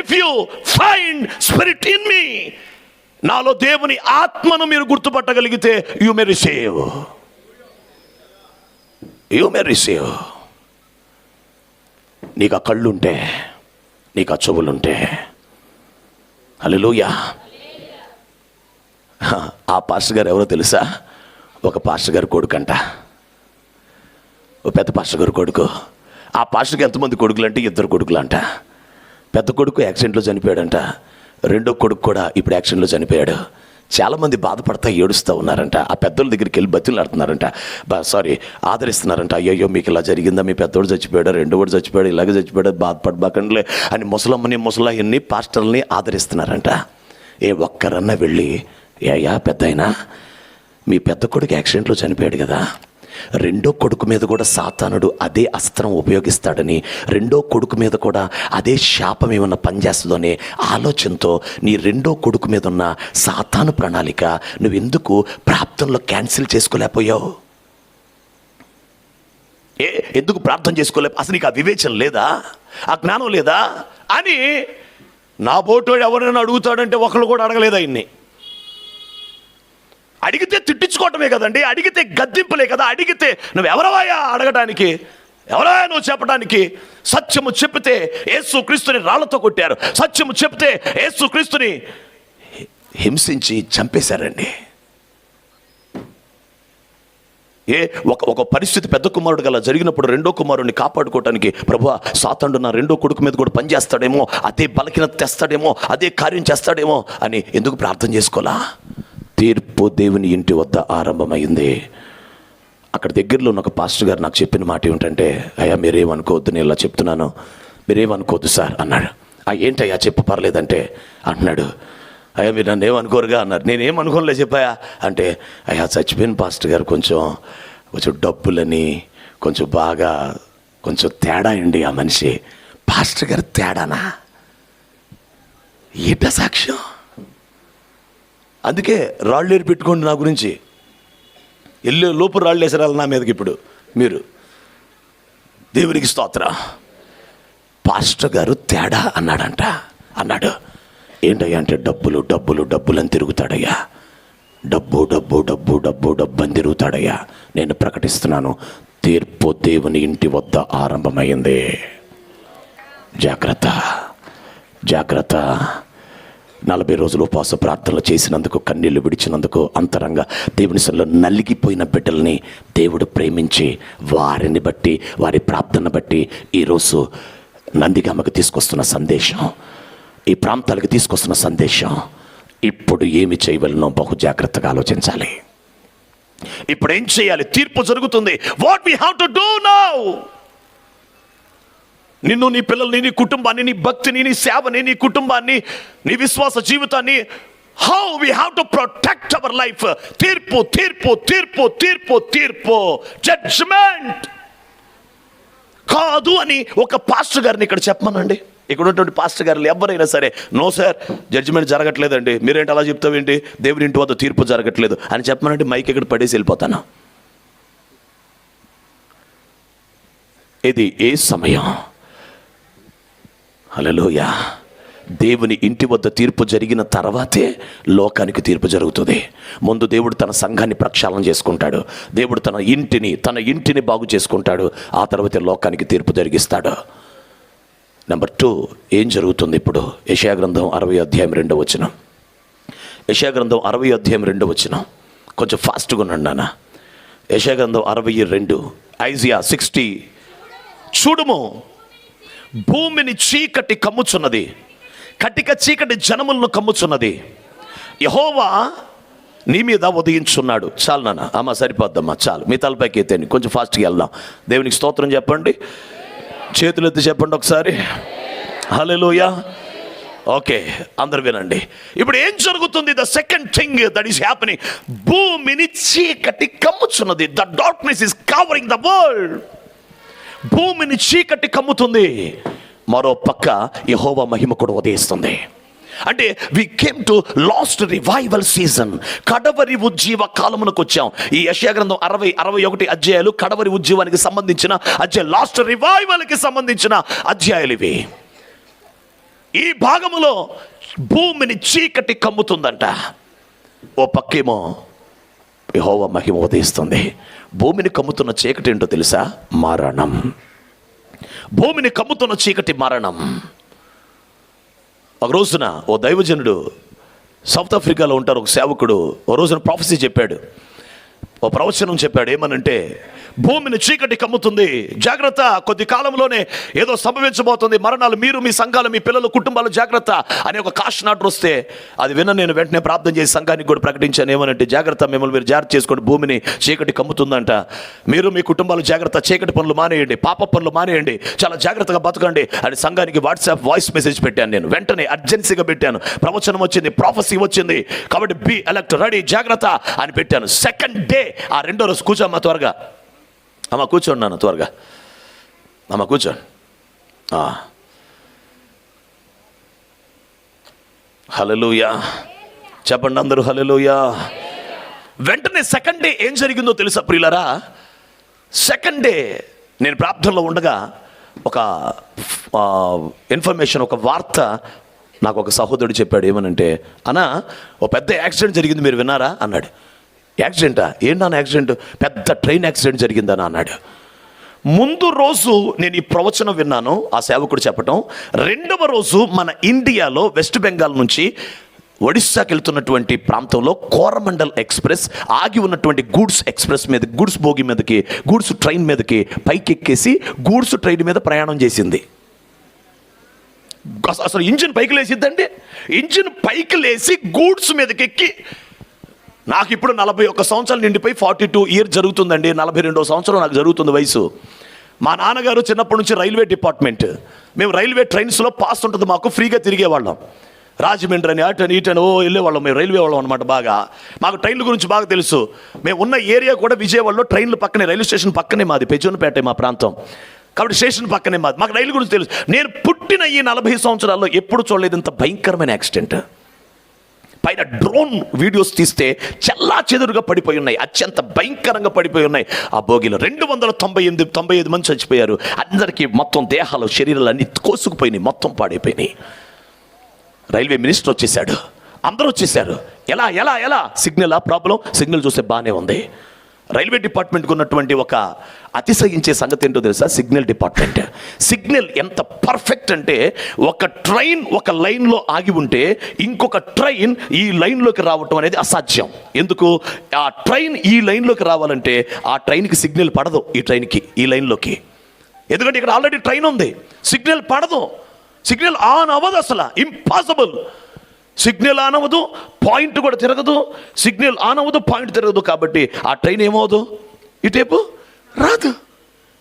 If you find spirit in me, నాలో దేవుని ఆత్మను మీరు గుర్తుపట్టగలిగితే యు మే రిసీవ్. నీకు ఆ కళ్ళుంటే, నీకు ఆ చెవులుంటే, హల్లెలూయా. ఆ పాస్టర్ గారు ఎవరో తెలుసా? ఒక పాస్టర్ గారు కొడుకంట, ఓ పెద్ద పాస్టర్ గారు కొడుకు. ఆ పాస్టర్కి ఎంతమంది కొడుకులు అంటే 2 కొడుకులు అంట. పెద్ద కొడుకు యాక్సిడెంట్లో చనిపోయాడంట, రెండో కొడుకు కూడా ఇప్పుడు యాక్సిడెంట్లో చనిపోయాడు. చాలామంది బాధపడతా ఏడుస్తూ ఉన్నారంట. ఆ పెద్దోళ్ళ దగ్గరికి వెళ్ళి బతులాడుతున్నారంట, ఆదరిస్తున్నారంట. అయ్యో మీకు ఇలా జరిగిందా, మీ పెద్దోడు చచ్చిపోయాడు, రెండోడు చచ్చిపోయాడు, ఇలాగే చచ్చిపోయాడు, బాధపడబాకండిలే అని ముసలమ్మని ముసలాయన్ని పాస్టర్ని ఆదరిస్తున్నారంట. ఒక్కరన్నా వెళ్ళి, ఏయా పెద్దయినా, మీ పెద్ద కొడుకు యాక్సిడెంట్లో చనిపోయాడు కదా, రెండో కొడుకు మీద కూడా సాతానుడు అదే అస్త్రం ఉపయోగిస్తాడని, రెండో కొడుకు మీద కూడా అదే శాపం ఏమన్నా పనిచేస్తుందనే ఆలోచనతో నీ రెండో కొడుకు మీద ఉన్న సాతాను ప్రణాళిక నువ్వెందుకు ప్రార్థనలో క్యాన్సిల్ చేసుకోలేకపోయావు? ఎందుకు ప్రార్థన చేసుకోలేవు? అసలు నీకు ఆ వివేచన లేదా, ఆ జ్ఞానం లేదా అని నా బోటోడు ఎవరైనా అడుగుతాడంటే ఒకళ్ళు కూడా అడగలేదు ఆయన్ని. అడిగితే తిట్టించుకోవటమే కదండి, అడిగితే గద్దింపులే కదా. అడిగితే నువ్వు ఎవరవాయా అడగడానికి, ఎవరవా నువ్వు చెప్పడానికి? సత్యము చెప్తే యేసుక్రీస్తుని రాళ్లతో కొట్టారు, సత్యము చెప్తే యేసుక్రీస్తుని హింసించి చంపేశారండి. ఒక పరిస్థితి పెద్ద కుమారుడు గల జరిగినప్పుడు రెండో కుమారుడిని కాపాడుకోవటానికి, ప్రభువా సాతానుడు నా రెండో కొడుకు మీద కూడా పనిచేస్తాడేమో, అదే బలహీనత తెస్తాడేమో, అదే కార్యం చేస్తాడేమో అని ఎందుకు ప్రార్థన చేసుకోలా? తీర్పు దేవుని ఇంటి వద్ద ఆరంభమైంది. అక్కడ దగ్గరలో ఉన్న ఒక పాస్టర్ గారు నాకు చెప్పిన మాట ఏమిటంటే, అయ్యా మీరేమనుకోవద్దు, నేను ఇలా చెప్తున్నాను, మీరేమనుకోవద్దు సార్ అన్నాడు. ఏంటయ్యా చెప్పు పర్లేదంటే అంటున్నాడు, అయ్యా మీరు నన్ను ఏమనుకోరుగా అన్నారు. నేనేమనుకోలే చెప్పాయా అంటే, అయ్యా చచ్చిపోయిన పాస్టర్ గారు కొంచెం డబ్బులని కొంచెం తేడా అండి ఆ మనిషి. పాస్టర్ గారు తేడానా? ఏట సాక్ష్యం? అందుకే రాళ్ళు పెట్టుకోండి నా గురించి, ఎల్లు లోపు రాళ్ళు వేసారు నా మీదకి. ఇప్పుడు మీరు దేవునికి స్తోత్రం. పాస్టర్ గారు తేడా అన్నాడు. ఏంటయ్యా అంటే, డబ్బులు అని తిరుగుతాడయ్యా, డబ్బు అని తిరుగుతాడయ్యా. నేను ప్రకటిస్తున్నాను, తీర్పు దేవుని ఇంటి వద్ద ఆరంభమైంది. జాగ్రత్త. 40 రోజులు ఉపవాస ప్రార్థనలు చేసినందుకు, కన్నీళ్లు విడిచినందుకు, అంతరంగా దేవుని సన్నిధిలో నలిగిపోయిన బిడ్డల్ని దేవుడు ప్రేమించి వారిని బట్టి, వారి ప్రార్థన బట్టి ఈరోజు నందిగామకు తీసుకొస్తున్న సందేశం, ఈ ప్రాంతాలకు తీసుకొస్తున్న సందేశం, ఇప్పుడు ఏమి చేయవలనో బహు జాగ్రత్తగా ఆలోచించాలి. ఇప్పుడు ఏం చేయాలి? తీర్పు జరుగుతుంది. What we have to do now? నిన్ను, నీ పిల్లల్ని, నీ కుటుంబాన్ని, నీ భక్తిని, నీ సేవని, నీ కుటుంబాన్ని, నీ విశ్వాస జీవితాన్ని, how we have to protect our life. తీర్పు జడ్జ్మెంట్ కాదు అని ఒక పాస్టర్ గారిని ఇక్కడ చెప్పమనండి. ఇక్కడ ఉన్నటువంటి పాస్టర్ గారు ఎవరైనా సరే, నో సార్ జడ్జిమెంట్ జరగట్లేదండి, మీరేంటి అలా చెప్తావేంటి, దేవుని ఇంటి వద్ద తీర్పు జరగట్లేదు అని చెప్పమనండి. మైక్ ఇక్కడ పడేసి వెళ్ళిపోతాను. ఇది ఏ సమయం? హల్లెలూయా. దేవుని ఇంటి వద్ద తీర్పు జరిగిన తర్వాతే లోకానికి తీర్పు జరుగుతుంది. ముందు దేవుడు తన సంఘాన్ని ప్రక్షాళన చేసుకుంటాడు, దేవుడు తన ఇంటిని బాగు చేసుకుంటాడు, ఆ తర్వాతే లోకానికి తీర్పు జరిగిస్తాడు. నెంబర్ 2, ఏం జరుగుతుంది ఇప్పుడు? యెషయా గ్రంథం 60 అధ్యాయం 2వ వచనం. యెషయా గ్రంథం 60 అధ్యాయం 2వ వచనం. కొంచెం ఫాస్ట్గా ఉన్నాడు నాన్న. యెషయా గ్రంథం 60:2. ఐజియా 60. చూడుము, భూమిని చీకటి కమ్ముచున్నది, కటిక చీకటి జనములను కమ్ముచున్నది. యెహోవా నీ మీద ఉదయించున్నాడు. చాలు నాన్న, అమ్మ సరిపోద్దమ్మా, చాలు. మీ తలపైకి ఎత్తండి, కొంచెం ఫాస్ట్గా వెళ్దాం. దేవునికి స్తోత్రం చెప్పండి, చేతులు ఎత్తి చెప్పండి ఒకసారి, హల్లెలూయా. ఓకే, అందరు వినండి. ఇప్పుడు ఏం జరుగుతుంది? The second thing that is happening, భూమిని చీకటి కమ్ముచున్నది. The darkness is covering the world. భూమిని చీకటి కమ్ముతుంది, మరో పక్క యెహోవా మహిమ కూడా ఉదయిస్తుంది. అంటే we came to last revival season, కడవరి ఉజ్జీవ కాలమునకు వచ్చాం. ఈ యెషయా గ్రంథం 61 అధ్యాయాలు కడవరి ఉజ్జీవానికి సంబంధించిన అధ్యాయాలు, లాస్ట్ రివైవల్కి సంబంధించిన అధ్యాయాలు ఇవి. ఈ భాగములో భూమిని చీకటి కమ్ముతుందంట, ఓ పక్కేమో యెహోవా మహిమ ఉదయిస్తుంది. భూమిని కమ్ముతున్న చీకటి ఏంటో తెలుసా? మరణం. భూమిని కమ్ముతున్న చీకటి మరణం. ఒక రోజున ఓ దైవజనుడు సౌత్ ఆఫ్రికాలో ఉంటారు, ఒక సేవకుడు ఓ రోజున ప్రాఫెసీ చెప్పాడు, ఓ ప్రవచనం చెప్పాడు. ఏమనంటే, భూమిని చీకటి కమ్ముతుంది, జాగ్రత్త, కొద్ది కాలంలోనే ఏదో సంభవించబోతుంది, మరణాలు, మీరు, మీ సంఘాలు, మీ పిల్లలు, కుటుంబాలు జాగ్రత్త అనే ఒక కాషన్ ఆర్డర్ వస్తే అది విన్న నేను వెంటనే ప్రార్థన చేసి సంఘానికి కూడా ప్రకటించాను. ఏమనంటే, జాగ్రత్త, మిమ్మల్ని మీరు జాగ్రత్త చేసుకోండి, భూమిని చీకటి కమ్ముతుందంట. మీరు, మీ కుటుంబాలు జాగ్రత్త, చీకటి పనులు మానేయండి, పాప పనులు మానేయండి, చాలా జాగ్రత్తగా బతకండి అని సంఘానికి వాట్సాప్ వాయిస్ మెసేజ్ పెట్టాను. నేను వెంటనే అర్జెన్సీగా పెట్టాను. ప్రవచనం వచ్చింది, ప్రాఫెసీ వచ్చింది, కాబట్టి బీ అలర్ట్, రెడీ, జాగ్రత్త అని పెట్టాను. సెకండ్ డే, ఆ రెండో రోజు, కూర్చోమ్మా త్వరగా, అమ్మ కూర్చోండి నాన్న త్వరగా, అమ్మ కూర్చోండి. హల్లెలూయా చెప్పండి అందరూ, హల్లెలూయా. వెంటనే సెకండ్ డే ఏం జరిగిందో తెలుసా ప్రియులారా? సెకండ్ డే నేను ప్రార్థనలో ఉండగా ఒక ఇన్ఫర్మేషన్, ఒక వార్త నాకు ఒక సహోదరుడు చెప్పాడు. ఏమనంటే, అన్నా ఓ పెద్ద యాక్సిడెంట్ జరిగింది, మీరు విన్నారా అన్నాడు. యాక్సిడెంటా? ఏంటన్నా యాక్సిడెంట్? పెద్ద ట్రైన్ యాక్సిడెంట్ జరిగిందని అన్నాడు. ముందు రోజు నేను ఈ ప్రవచనం విన్నాను, ఆ సేవకుడు చెప్పటం. రెండవ రోజు మన ఇండియాలో వెస్ట్ బెంగాల్ నుంచి ఒడిస్సాకి వెళ్తున్నటువంటి ప్రాంతంలో కోరమండల్ ఎక్స్ప్రెస్ ఆగి ఉన్నటువంటి గూడ్స్ ఎక్స్ప్రెస్ మీద, గూడ్స్ బోగి మీదకి, గూడ్స్ ట్రైన్ మీదకి పైకి ఎక్కేసి గూడ్స్ ట్రైన్ మీద ప్రయాణం చేసింది. అసలు ఇంజిన్ పైకి లేసిద్దండి, ఇంజిన్ పైకి లేసి గూడ్స్ మీదకి ఎక్కి, నాకు ఇప్పుడు 41 సంవత్సరాలు నిండిపోయి 42 ఇయర్ జరుగుతుందండి, 42వ సంవత్సరం నాకు జరుగుతుంది వయసు. మా నాన్నగారు చిన్నప్పటి నుంచి రైల్వే డిపార్ట్మెంట్, మేము రైల్వే ట్రైన్స్లో పాస్ ఉంటుంది, మాకు ఫ్రీగా తిరిగేవాళ్ళం. రాజమండ్రి అని, అటని ఇటని వెళ్ళేవాళ్ళం, మేము రైల్వే వాళ్ళం అనమాట. బాగా మాకు ట్రైన్ల గురించి బాగా తెలుసు. మేము ఉన్న ఏరియా కూడా విజయవాడలో ట్రైన్లు పక్కనే, రైల్వే స్టేషన్ పక్కనే మాది, పెజోనపేట మా ప్రాంతం, కాబట్టి స్టేషన్ పక్కనే మాది, మాకు రైలు గురించి తెలుసు. నేను పుట్టిన ఈ 40 సంవత్సరాల్లో ఎప్పుడు చూడలేదు ఇంత భయంకరమైన యాక్సిడెంట్. పైన డ్రోన్ వీడియోస్ తీస్తే చెల్లా చెదురుగా పడిపోయి ఉన్నాయి, అత్యంత భయంకరంగా పడిపోయి ఉన్నాయి ఆ బోగిలో. 298 మంది చచ్చిపోయారు. అందరికీ మొత్తం దేహాలు, శరీరాలు అన్ని కోసుకుపోయినాయి, మొత్తం పాడైపోయినాయి. రైల్వే మినిస్టర్ వచ్చేసాడు, అందరూ వచ్చేసారు. ఎలా ఎలా ఎలా సిగ్నల్ ప్రాబ్లం, సిగ్నల్ చూస్తే బాగానే ఉంది. రైల్వే డిపార్ట్మెంట్కి ఉన్నటువంటి ఒక అతిశయించే సంగతి ఏంటో తెలుసా? Signal department. సిగ్నల్ ఎంత పర్ఫెక్ట్ అంటే, ఒక ట్రైన్ ఒక లైన్లో ఆగి ఉంటే ఇంకొక ట్రైన్ ఈ లైన్లోకి రావటం అనేది అసాధ్యం. ఎందుకు? ఆ ట్రైన్ ఈ లైన్లోకి రావాలంటే ఆ ట్రైన్కి సిగ్నల్ పడదు, ఈ ట్రైన్కి ఈ లైన్లోకి. ఎందుకంటే ఇక్కడ ఆల్రెడీ ట్రైన్ ఉంది, సిగ్నల్ పడదు, సిగ్నల్ ఆన్ అవ్వదు, అసలు ఇంపాసిబుల్. సిగ్నల్ ఆన్ అవ్వదు, పాయింట్ కూడా తిరగదు, సిగ్నల్ ఆన్ అవ్వదు, పాయింట్ తిరగదు. కాబట్టి ఆ ట్రైన్ ఏమవుదు, ఇటేపు రాదు.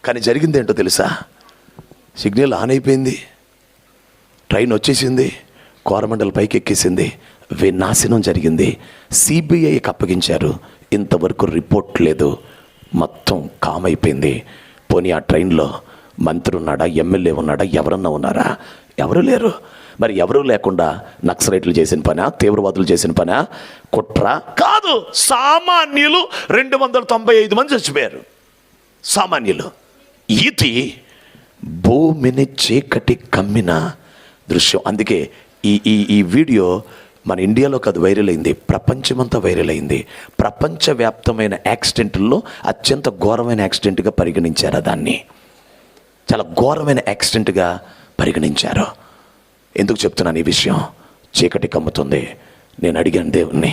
కానీ జరిగింది ఏంటో తెలుసా? సిగ్నల్ ఆన్ అయిపోయింది, ట్రైన్ వచ్చేసింది, కోరమండల్ పైకి ఎక్కేసింది, వినాశనం జరిగింది. సిబిఐకి అప్పగించారు, ఇంతవరకు రిపోర్ట్ లేదు, మొత్తం కామ్ అయిపోయింది. పోనీ ఆ ట్రైన్లో మంత్రి ఉన్నాడా, ఎమ్మెల్యే ఉన్నాడా, ఎవరన్నా ఉన్నారా? ఎవరు లేరు. మరి ఎవరూ లేకుండా నక్సలైట్లు చేసిన పనా, తీవ్రవాదులు చేసిన పనా, కుట్ర కాదు, సామాన్యులు 295 మంది చచ్చిపోయారు, సామాన్యులు. ఇది భూమిని చీకటి కమ్మిన దృశ్యం. అందుకే ఈ వీడియో మన ఇండియాలో కాదు వైరల్ అయింది, ప్రపంచమంతా వైరల్ అయింది. ప్రపంచవ్యాప్తమైన యాక్సిడెంట్లో అత్యంత ఘోరమైన యాక్సిడెంట్గా పరిగణించారు, దాన్ని చాలా ఘోరమైన యాక్సిడెంట్గా పరిగణించారు. ఎందుకు చెప్తున్నాను ఈ విషయం? చీకటి కమ్ముతుంది. నేను అడిగాను దేవుణ్ణి,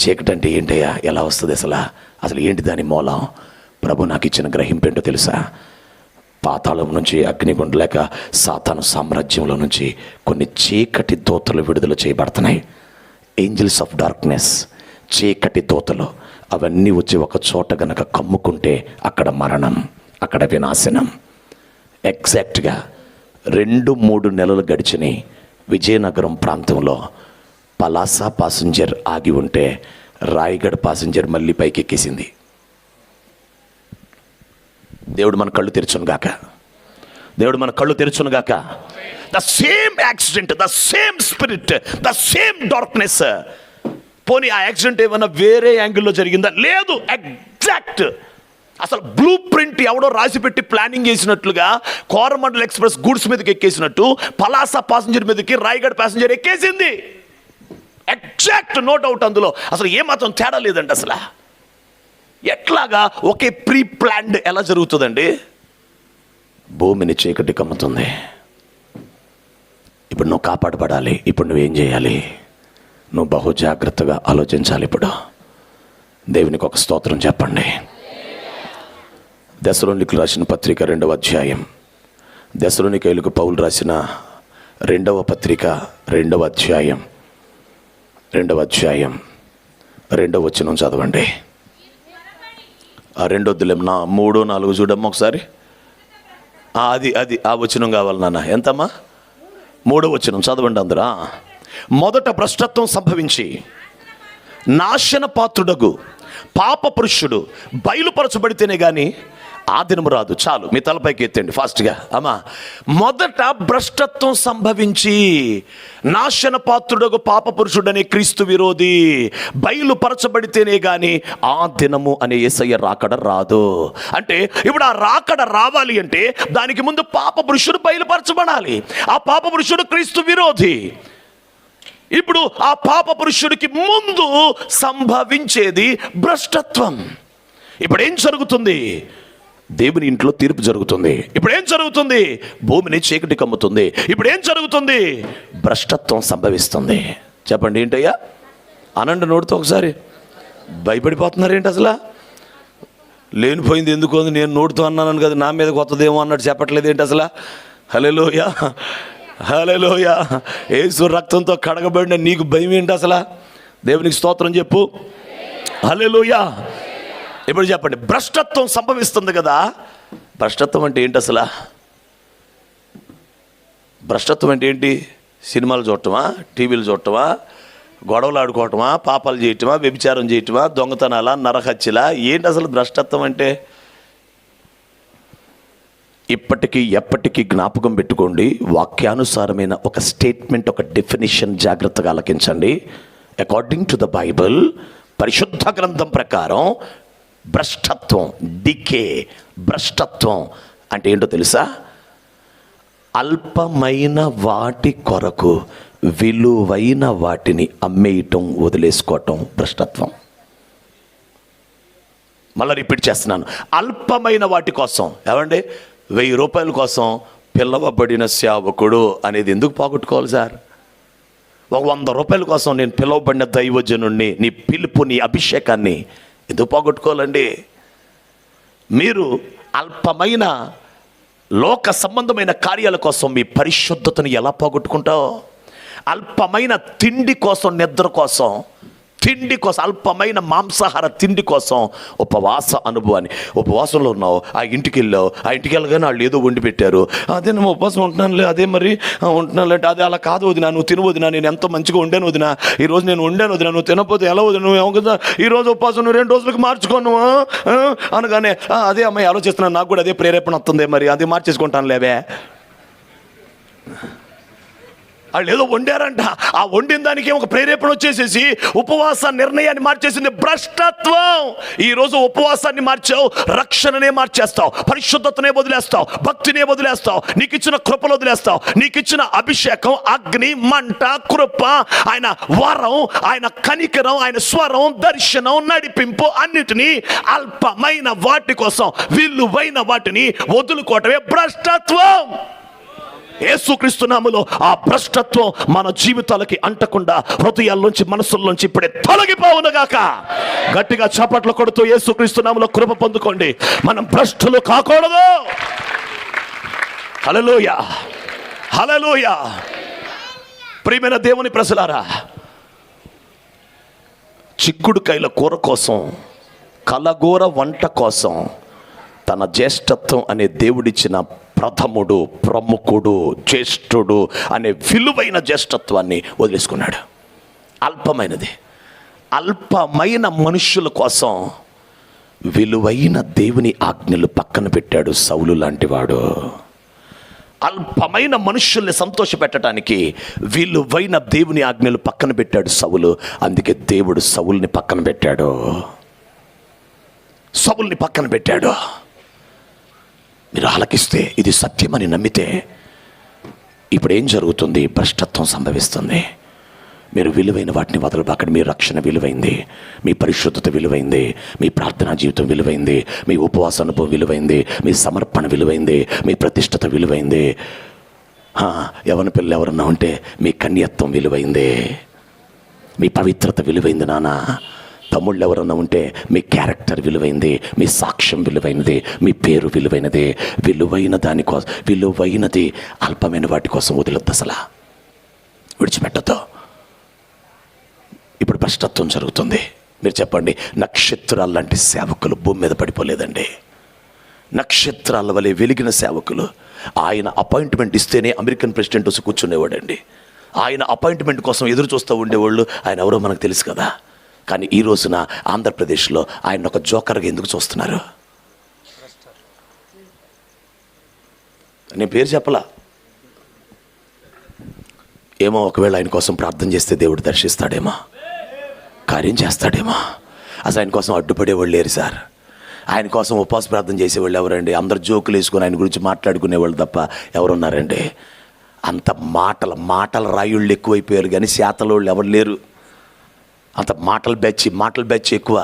చీకటి అంటే ఏంటయ్యా, ఎలా వస్తుంది అసలు ఏంటి దాని మూలం? ప్రభు నాకు ఇచ్చిన గ్రహింపు ఏంటో తెలుసా? పాతాళం నుంచి, అగ్నిగుండం లేక సాతాను సామ్రాజ్యంలో నుంచి కొన్ని చీకటి దూతలు విడుదల చేయబడుతున్నాయి. ఏంజిల్స్ ఆఫ్ డార్క్నెస్, చీకటి దూతలు. అవన్నీ వచ్చి ఒక చోట గనక కమ్ముకుంటే అక్కడ మరణం, అక్కడ వినాశనం. ఎగ్జాక్ట్గా 2-3 నెలలు గడిచినాయి. విజయనగరం ప్రాంతంలో పలాస పాసింజర్ ఆగి ఉంటే రాయగఢ్ పాసింజర్ మళ్ళీ పైకి ఎక్కేసింది. దేవుడు మన కళ్ళు తెరచును గాక, దేవుడు మన కళ్ళు తెరచును గాక. The same accident, the same spirit, the same darkness. పోనీ ఆ యాక్సిడెంట్ ఏమైనా వేరే యాంగిల్లో జరిగిందా? లేదు, ఎగ్జాక్ట్. అసలు బ్లూ ప్రింట్ ఎవడో రాసిపెట్టి ప్లానింగ్ చేసినట్లుగా కోరమండల్ ఎక్స్ప్రెస్ గూడ్స్ మీదకి ఎక్కేసినట్టు పలాస పాసింజర్ మీదకి రాయగఢ్ ప్యాసింజర్ ఎక్కేసింది. Exact, no doubt. అందులో అసలు ఏమాత్రం తేడా లేదండి. అసలు ఎట్లాగా ఒకే ప్రీ ప్లాన్డ్ ఎలా జరుగుతుందండి? భూమిని చీకటి కమ్ముతుంది. ఇప్పుడు నువ్వు కాపాడబడాలి. ఇప్పుడు నువ్వేం చేయాలి? నువ్వు బహు జాగ్రత్తగా ఆలోచించాలి. ఇప్పుడు దేవునికి ఒక స్తోత్రం చెప్పండి. దెసలోనికీయులకు రాసిన పత్రిక 2వ అధ్యాయం, దెసలోనికీయులకు పౌలు రాసిన 2వ పత్రిక 2వ అధ్యాయం 2వ వచనం చదవండి. ఆ 2 వద్దులేం, 3-4 చూడమ్మా ఒకసారి. అది ఆ వచనం కావాలి నాన్న. ఎంతమ్మా? 3వ వచనం చదవండి అందరూ. మొదట భ్రష్టత్వం సంభవించి నాశన పాత్రుడగు పాప పురుషుడు బయలుపరచబడితేనే కానీ ఆ దినము రాదు. చాలు, మీ తలపైకి ఎత్తండి ఫాస్ట్గా. అమ్మా, మొదట భ్రష్టత్వం సంభవించి నాశన పాత్రుడగు పాప పురుషుడనే క్రీస్తు విరోధి బయలుపరచబడితేనే కానీ ఆ దినము అనే యేసయ్య రాకడ రాదు. అంటే ఇప్పుడు ఆ రాకడ రావాలి అంటే దానికి ముందు పాప పురుషుడు బయలుపరచబడాలి. ఆ పాప పురుషుడు క్రీస్తు విరోధి. ఇప్పుడు ఆ పాప పురుషుడికి ముందు సంభవించేది భ్రష్టత్వం. ఇప్పుడు ఏం జరుగుతుంది? దేవుని ఇంట్లో తీర్పు జరుగుతుంది. ఇప్పుడు ఏం జరుగుతుంది? భూమిని చీకటి కమ్ముతుంది. ఇప్పుడు ఏం జరుగుతుంది? భ్రష్టత్వం సంభవిస్తుంది. చెప్పండి ఏంటయ్యా? అనండి నోటితో ఒకసారి. భయపడిపోతున్నారు ఏంటి అసలు? లేనిపోయింది ఎందుకు అని నేను నోటితో అన్నాను కదా, నా మీద కొత్తదేమో అన్నట్టు చెప్పట్లేదు ఏంటి అసలు? హల్లెలూయా, హల్లెలూయా. యేసు రక్తంతో కడగబడిన నీకు భయం ఏంటి అసలు? దేవునికి స్తోత్రం చెప్పు. హల్లెలూయా. ఇప్పుడు చెప్పండి, భ్రష్టత్వం సంభవిస్తుంది కదా. భ్రష్టత్వం అంటే ఏంటి అసలు? భ్రష్టత్వం అంటే ఏంటి? సినిమాలు చూడటమా, టీవీలు చూడటమా, గొడవలు ఆడుకోవటమా, పాపాలు చేయటమా, వ్యభిచారం చేయటమా, దొంగతనాలా, నరహత్యలా? ఏంటి అసలు భ్రష్టత్వం అంటే? ఇప్పటికీ ఎప్పటికీ జ్ఞాపకం పెట్టుకోండి. వాక్యానుసారమైన ఒక స్టేట్మెంట్, ఒక డెఫినిషన్ జాగ్రత్తగా ఆలకించండి. అకార్డింగ్ టు ద బైబిల్, పరిశుద్ధ గ్రంథం ప్రకారం భ్రష్టత్వం, డికే, భ్రష్టత్వం అంటే ఏంటో తెలుసా? అల్పమైన వాటి కొరకు విలువైన వాటిని అమ్మేయటం, వదిలేసుకోవటం భ్రష్టత్వం. మళ్ళీ రిపీట్ చేస్తున్నాను. అల్పమైన వాటి కోసం, ఏమండి 1000 రూపాయల కోసం పిలవబడిన సేవకుడు అనేది ఎందుకు పోగొట్టుకోవాలి సార్? ఒక 100 రూపాయల కోసం నేను పిలువబడిన దైవజనుణ్ణి, నీ పిలుపు, నీ అభిషేకాన్ని ఎందుకు పోగొట్టుకోవాలండి? మీరు అల్పమైన లోక సంబంధమైన కార్యాల కోసం మీ పరిశుద్ధతను ఎలా పోగొట్టుకుంటావు? అల్పమైన తిండి కోసం, నిద్ర కోసం, తిండి కోసం, అల్పమైన మాంసాహార తిండి కోసం ఉపవాస అనుభవాన్ని, ఉపవాసంలో ఉన్నావు, ఆ ఇంటికి వెళ్ళావు, ఆ ఇంటికి వెళ్ళగానే వాళ్ళు ఏదో వండి పెట్టారు, అదే నేను ఉపవాసం ఉంటున్నానులే, అదే మరి ఉంటున్నాను అంటే అదే అలా కాదు వదినా, నువ్వు తిను వదినా, నేను ఎంతో మంచిగా వండాను వదినా, ఈరోజు నేను వండాను వదినా, నువ్వు తినకపోతే ఎలా వదినా, నువ్వు ఏమో కదా ఈరోజు ఉపవాసం నువ్వు 2 రోజులకు మార్చుకోను అనగానే అదే అమ్మాయి ఆలోచిస్తున్నాను, నాకు కూడా అదే ప్రేరేపణ వస్తుంది, మరి అది మార్చేసుకుంటాను లేవే. వాళ్ళు ఏదో వండారంట, ఆ వండిన దానికి ఒక ప్రేరేపణ వచ్చేసేసి ఉపవాస నిర్ణయాన్ని మార్చేసింది భ్రష్టత్వం. ఈరోజు ఉపవాసాన్ని మార్చావు, రక్షణనే మార్చేస్తావు, పరిశుద్ధతనే వదిలేస్తావు, భక్తినే వదిలేస్తావు, నీకు ఇచ్చిన కృపలు వదిలేస్తావు, నీకు ఇచ్చిన అభిషేకం, అగ్ని, మంట, కృప, ఆయన వరం, ఆయన కనికరం, ఆయన స్వరం, దర్శనం, నడిపింపు అన్నిటినీ అల్పమైన వాటి కోసం విలువైన వాటిని వదులుకోవటమే భ్రష్టత్వం. యేసుక్రీస్తు నామములో ఆ భ్రష్టత్వం మన జీవితాలకి అంటకుండా హృదయాల్లోంచి, మనసుల్లోంచి ఇప్పుడే తొలగిపోవునుగాక. గట్టిగా చప్పట్లు కొడుతూ యేసుక్రీస్తు నామములో కృప పొందుకోండి. మనం భ్రష్టులు కాకూడదు. హల్లెలూయా, హల్లెలూయా. ప్రియమైన దేవుని ప్రజలారా, చిక్కుడుకాయల కూర కోసం, కలగూర వంట కోసం తన జ్యేష్ఠత్వం అనే దేవుడిచ్చిన ప్రథముడు, ప్రముఖుడు, జ్యేష్ఠుడు అనే విలువైన జ్యేష్ఠత్వాన్ని వదిలేసుకున్నాడు. అల్పమైన మనుష్యుల కోసం విలువైన దేవుని ఆజ్ఞలు పక్కన పెట్టాడు సౌలు లాంటివాడు. అల్పమైన మనుష్యుల్ని సంతోషపెట్టడానికి విలువైన దేవుని ఆజ్ఞలు పక్కన పెట్టాడు సౌలు. అందుకే దేవుడు సౌలుని పక్కన పెట్టాడు. మీరు ఆలకిస్తే, ఇది సత్యమని నమ్మితే ఇప్పుడు ఏం జరుగుతుంది? భ్రష్టత్వం సంభవిస్తుంది. మీరు విలువైన వాటిని వదలబాకండి. మీ రక్షణ విలువైంది, మీ పరిశుద్ధత విలువైంది, మీ ప్రార్థనా జీవితం విలువైంది, మీ ఉపవాస అనుభవం విలువైంది, మీ సమర్పణ విలువైంది, మీ ప్రతిష్టత విలువైంది. యవన పిల్లలు ఎవరన్నా ఉంటే మీ కన్యత్వం విలువైంది, మీ పవిత్రత విలువైంది. నాన్న తమ్ముళ్ళు ఎవరన్నా ఉంటే మీ క్యారెక్టర్ విలువైంది, మీ సాక్ష్యం విలువైనది, మీ పేరు విలువైనది. విలువైన దానికోసం, విలువైనది అల్పమైన వాటి కోసం వదిలొద్దు, అసలు విడిచిపెట్టద్దు. ఇప్పుడు భ్రష్టత్వం జరుగుతుంది. మీరు చెప్పండి, నక్షత్రాల లాంటి సేవకులు భూమి మీద పడిపోలేదండి. నక్షత్రాల వలె వెలిగిన సేవకులు. ఆయన అపాయింట్మెంట్ ఇస్తేనే అమెరికన్ ప్రెసిడెంట్ వచ్చి కూర్చునేవాడండి. ఆయన అపాయింట్మెంట్ కోసం ఎదురు చూస్తూ ఉండేవాళ్ళు. ఆయన ఎవరో మనకు తెలుసు కదా. కానీ ఈ రోజున ఆంధ్రప్రదేశ్లో ఆయన ఒక జోకర్గా ఎందుకు చూస్తున్నారు? నేను పేరు చెప్పలా, ఏమో ఒకవేళ ఆయన కోసం ప్రార్థన చేస్తే దేవుడు దర్శిస్తాడేమో, కార్యం చేస్తాడేమో. అసలు ఆయన కోసం అడ్డుపడేవాళ్ళు లేరు సార్. ఆయన కోసం ఉపవాస ప్రార్థన చేసేవాళ్ళు ఎవరండి? అందరు జోకులు వేసుకొని ఆయన గురించి మాట్లాడుకునేవాళ్ళు తప్ప ఎవరున్నారండి? అంత మాటల రాయుళ్ళు ఎక్కువైపోయారు కానీ శాతలోళ్ళు ఎవరు లేరు. అంత మాటల బ్యాచ్ ఎక్కువ.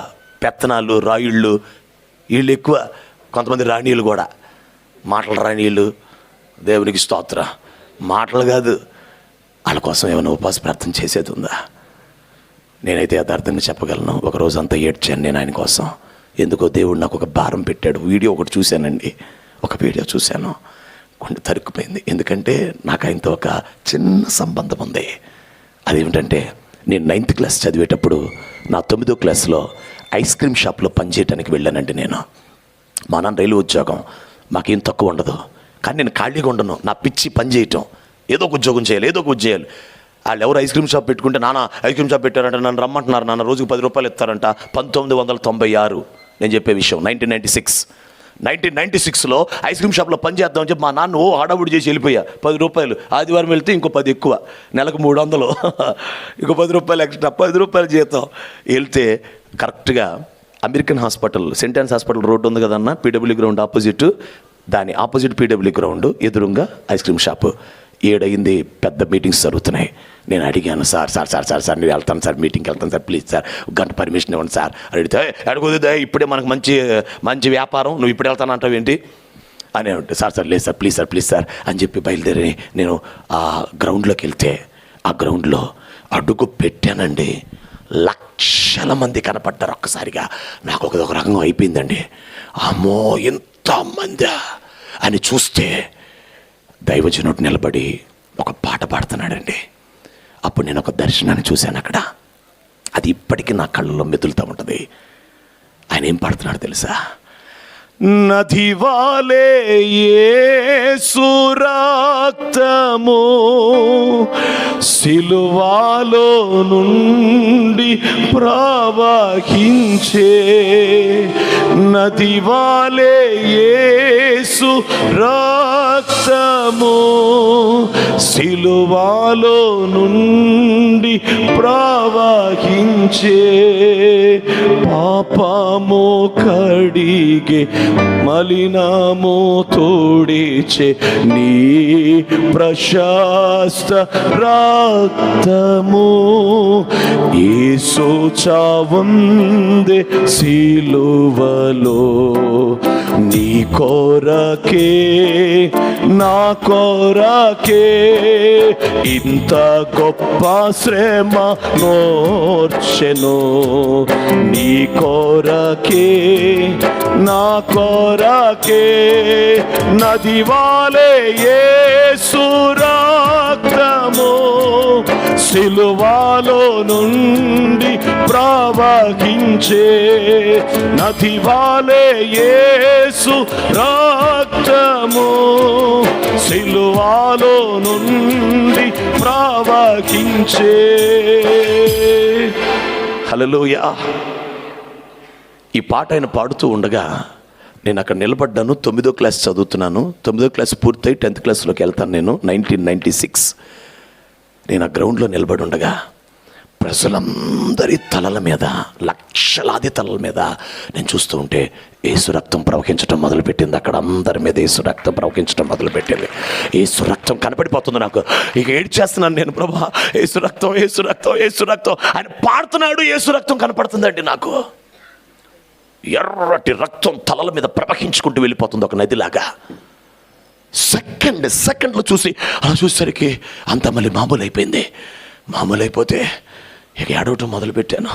పెత్తనాలు, రాయుళ్ళు వీళ్ళు ఎక్కువ. కొంతమంది రాణీలు కూడా మాటల రాణీలు. దేవునికి స్తోత్ర. మాటలు కాదు, వాళ్ళ కోసం ఏమైనా ఉపవాస ప్రార్థన చేసేది ఉందా? నేనైతే యథార్థంగా చెప్పగలను, ఒకరోజు అంతా ఏడ్చాను నేను ఆయన కోసం. ఎందుకో దేవుడు నాకు ఒక భారం పెట్టాడు. వీడియో ఒకటి చూశానండి, ఒక వీడియో చూశాను, కొంచెం తరుక్కుపోయింది. ఎందుకంటే నాకు ఆయనతో ఒక చిన్న సంబంధం ఉంది. అదేమిటంటే, నేను 9th క్లాస్ చదివేటప్పుడు నా 9వ క్లాస్లో ఐస్ క్రీమ్ షాప్లో పనిచేయడానికి వెళ్ళానండి నేను. మా నాన్న రైలు ఉద్యోగం, మాకేం తక్కువ ఉండదు. కానీ నేను ఖాళీగా ఉండను, నా పిచ్చి పని చేయటం. ఏదో ఒక ఉద్యోగం చేయాలి. వాళ్ళు ఎవరు ఐస్ క్రీమ్ షాప్ పెట్టుకుంటే, నాన్న ఐస్ క్రీమ్ షాప్ పెట్టారంట, నన్ను రమ్మంటున్నారు, నాన్న రోజుకు 10 రూపాయలు ఇస్తారంట. 1996 నేను చెప్పే విషయం. 1996లో ఐస్ క్రీమ్ షాప్లో పని చేద్దామని చెప్పి మా నాన్న హడావుడి చేసి వెళ్ళిపోయా. 10 రూపాయలు, ఆదివారం వెళ్తే ఇంకో 10 ఎక్కువ, నెలకు 300, ఇంకో 10 రూపాయలు ఎక్స్ట్రా, 10 రూపాయలు జీతం. వెళ్తే కరెక్ట్గా American hospital, Saint Ann's hospital road ఉంది కదన్న, పీడబ్ల్యూ గ్రౌండ్ ఆపోజిట్, దాని ఆపోజిట్ పీడబ్ల్యూ గ్రౌండ్ ఎదురుగా ఐస్ క్రీమ్ షాపు. 7 అయింది, పెద్ద మీటింగ్స్ జరుగుతున్నాయి. నేను అడిగాను, సార్ నేను వెళ్తాను సార్, మీటింగ్కి వెళ్తాను సార్, ప్లీజ్ సార్, ఒక గంట పర్మిషన్ ఇవ్వండి సార్. అడిగితే, అడుగుదా ఇప్పుడే మనకు మంచి వ్యాపారం, నువ్వు ఇప్పుడు వెళ్తానంటావు ఏంటి అని అంటే, సార్ లేదు సార్, ప్లీజ్ సార్ అని చెప్పి బయలుదేరి నేను ఆ గ్రౌండ్లోకి వెళ్తే, ఆ గ్రౌండ్లో అడుగు పెట్టానండి. లక్షల మంది కనపడ్డారు ఒక్కసారిగా. నాకు ఒక రకంగా అయిపోయిందండి. అమ్మో ఎంతమంది అని చూస్తే దైవజనుడు నిలబడి ఒక పాట పాడుతున్నాడండి. అప్పుడు నేను ఒక దర్శనాన్ని చూశాను అక్కడ. అది ఇప్పటికీ నా కళ్ళలో మెదులుతూ ఉంటుంది. ఆయన ఏం పాడుతున్నాడు తెలుసా? నది వాలే యేసు రక్తము సిలువలో నుండి ప్రవహించే, నది వాలే యేసు రక్తము సిలువలో నుండి ప్రవహించే, పాపము కడిగే మలినము తోడిచే నీ ప్రశస్త రక్తము, యేసు చావుందే సిలువలో నీ కొరకే నా కొరకే ఇంత గొప్ప శ్రమ నోర్చెను, నీ కొరకే నా కొరకే నది వాలే యేసు రక్తము సిలువలో నుండి ప్రవహించే, నది వాలే యేసు రక్తము సిలువలో నుండి ప్రవహించే. హల్లెలూయా. ఈ పాట ఆయన పాడుతూ ఉండగా నేను అక్కడ నిలబడ్డాను. 9వ క్లాస్ చదువుతున్నాను. 9వ క్లాస్ పూర్తయి 10th క్లాస్లోకి వెళ్తాను నేను. 1996 నేను ఆ గ్రౌండ్లో నిలబడి ఉండగా ప్రజలందరి తలల మీద, లక్షలాది తలల మీద నేను చూస్తూ ఉంటే యేసు రక్తం ప్రవహించడం మొదలుపెట్టింది. అక్కడ అందరి మీద యేసు రక్తం ప్రవహించడం మొదలుపెట్టింది. యేసు రక్తం కనపడిపోతుంది నాకు. ఇక ఏడ్చేస్తున్నాను నేను, ప్రభా యేసు రక్తం, యేసు రక్తం, యేసు రక్తం. ఆయన పాడుతున్నాడు, యేసు రక్తం కనపడుతుందండి నాకు. ఎర్రటి రక్తం తలల మీద ప్రవహించుకుంటూ వెళ్ళిపోతుంది ఒక నదిలాగా. సెకండ్లో చూసి అలా చూసేసరికి అంత మళ్ళీ మామూలు అయిపోయింది. మామూలు అయిపోతే ఇక ఏడవటం మొదలుపెట్టాను.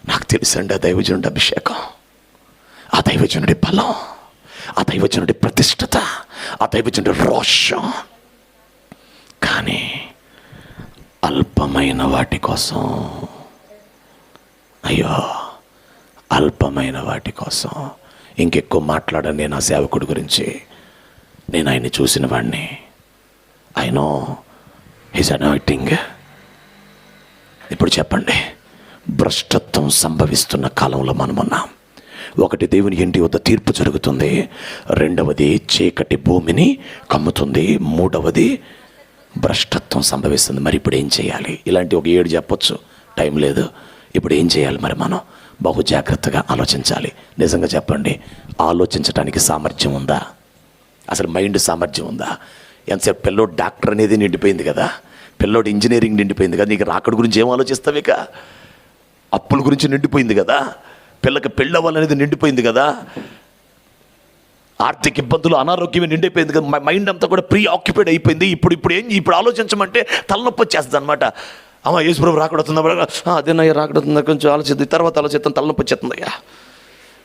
నాకు తెలుసండి ఆ దైవజనుడి అభిషేకం, ఆ దైవజనుడి బలం, ఆ దైవజనుడి ప్రతిష్టత, ఆ దైవజనుడి రోషం. కానీ అల్పమైన వాటి కోసం, అయ్యో అల్పమైన వాటి కోసం ఇంకెక్కువ మాట్లాడాను నేను ఆ సేవకుడి గురించి. నేను ఆయన్ని చూసిన వాడిని. I know his anointing. ఇప్పుడు చెప్పండి, భ్రష్టత్వం సంభవిస్తున్న కాలంలో మనమున్నాం. ఒకటి, దేవుని ఇంటి వద్ద తీర్పు జరుగుతుంది. రెండవది, చీకటి భూమిని కమ్ముతుంది. మూడవది, భ్రష్టత్వం సంభవిస్తుంది. మరి ఇప్పుడు ఏం చేయాలి? ఇలాంటి ఒక 7 చెప్పొచ్చు, టైం లేదు. ఇప్పుడు ఏం చేయాలి? మరి మనం బహు జాగ్రత్తగా ఆలోచించాలి. నిజంగా చెప్పండి, ఆలోచించడానికి సామర్థ్యం ఉందా? అసలు మైండ్ సామర్థ్యం ఉందా? ఎంతసేపు పిల్లోడు డాక్టర్ అనేది నిండిపోయింది కదా, పిల్లోడు ఇంజనీరింగ్ నిండిపోయింది కదా, నీకు రాకడ గురించి ఏం ఆలోచిస్తావిక? అప్పుల గురించి నిండిపోయింది కదా, పిల్లకి పెళ్ళవ్వాలనేది నిండిపోయింది కదా, ఆర్థిక ఇబ్బందులు, అనారోగ్యమే నిండిపోయింది కదా. మైండ్ అంతా కూడా ప్రీ ఆక్యుపైడ్ అయిపోయింది. ఇప్పుడు ఆలోచించమంటే తలనొప్పి వచ్చేస్తుంది అనమాట. అమ్మ యేసుప్రభు రాకడుతుందా, అదేనయ్యా రాకడుతుందా, కొంచెం ఆలోచిద్ది, తర్వాత ఆలోచిస్తాను, తలనొప్పి వచ్చేస్తుందయ్యా.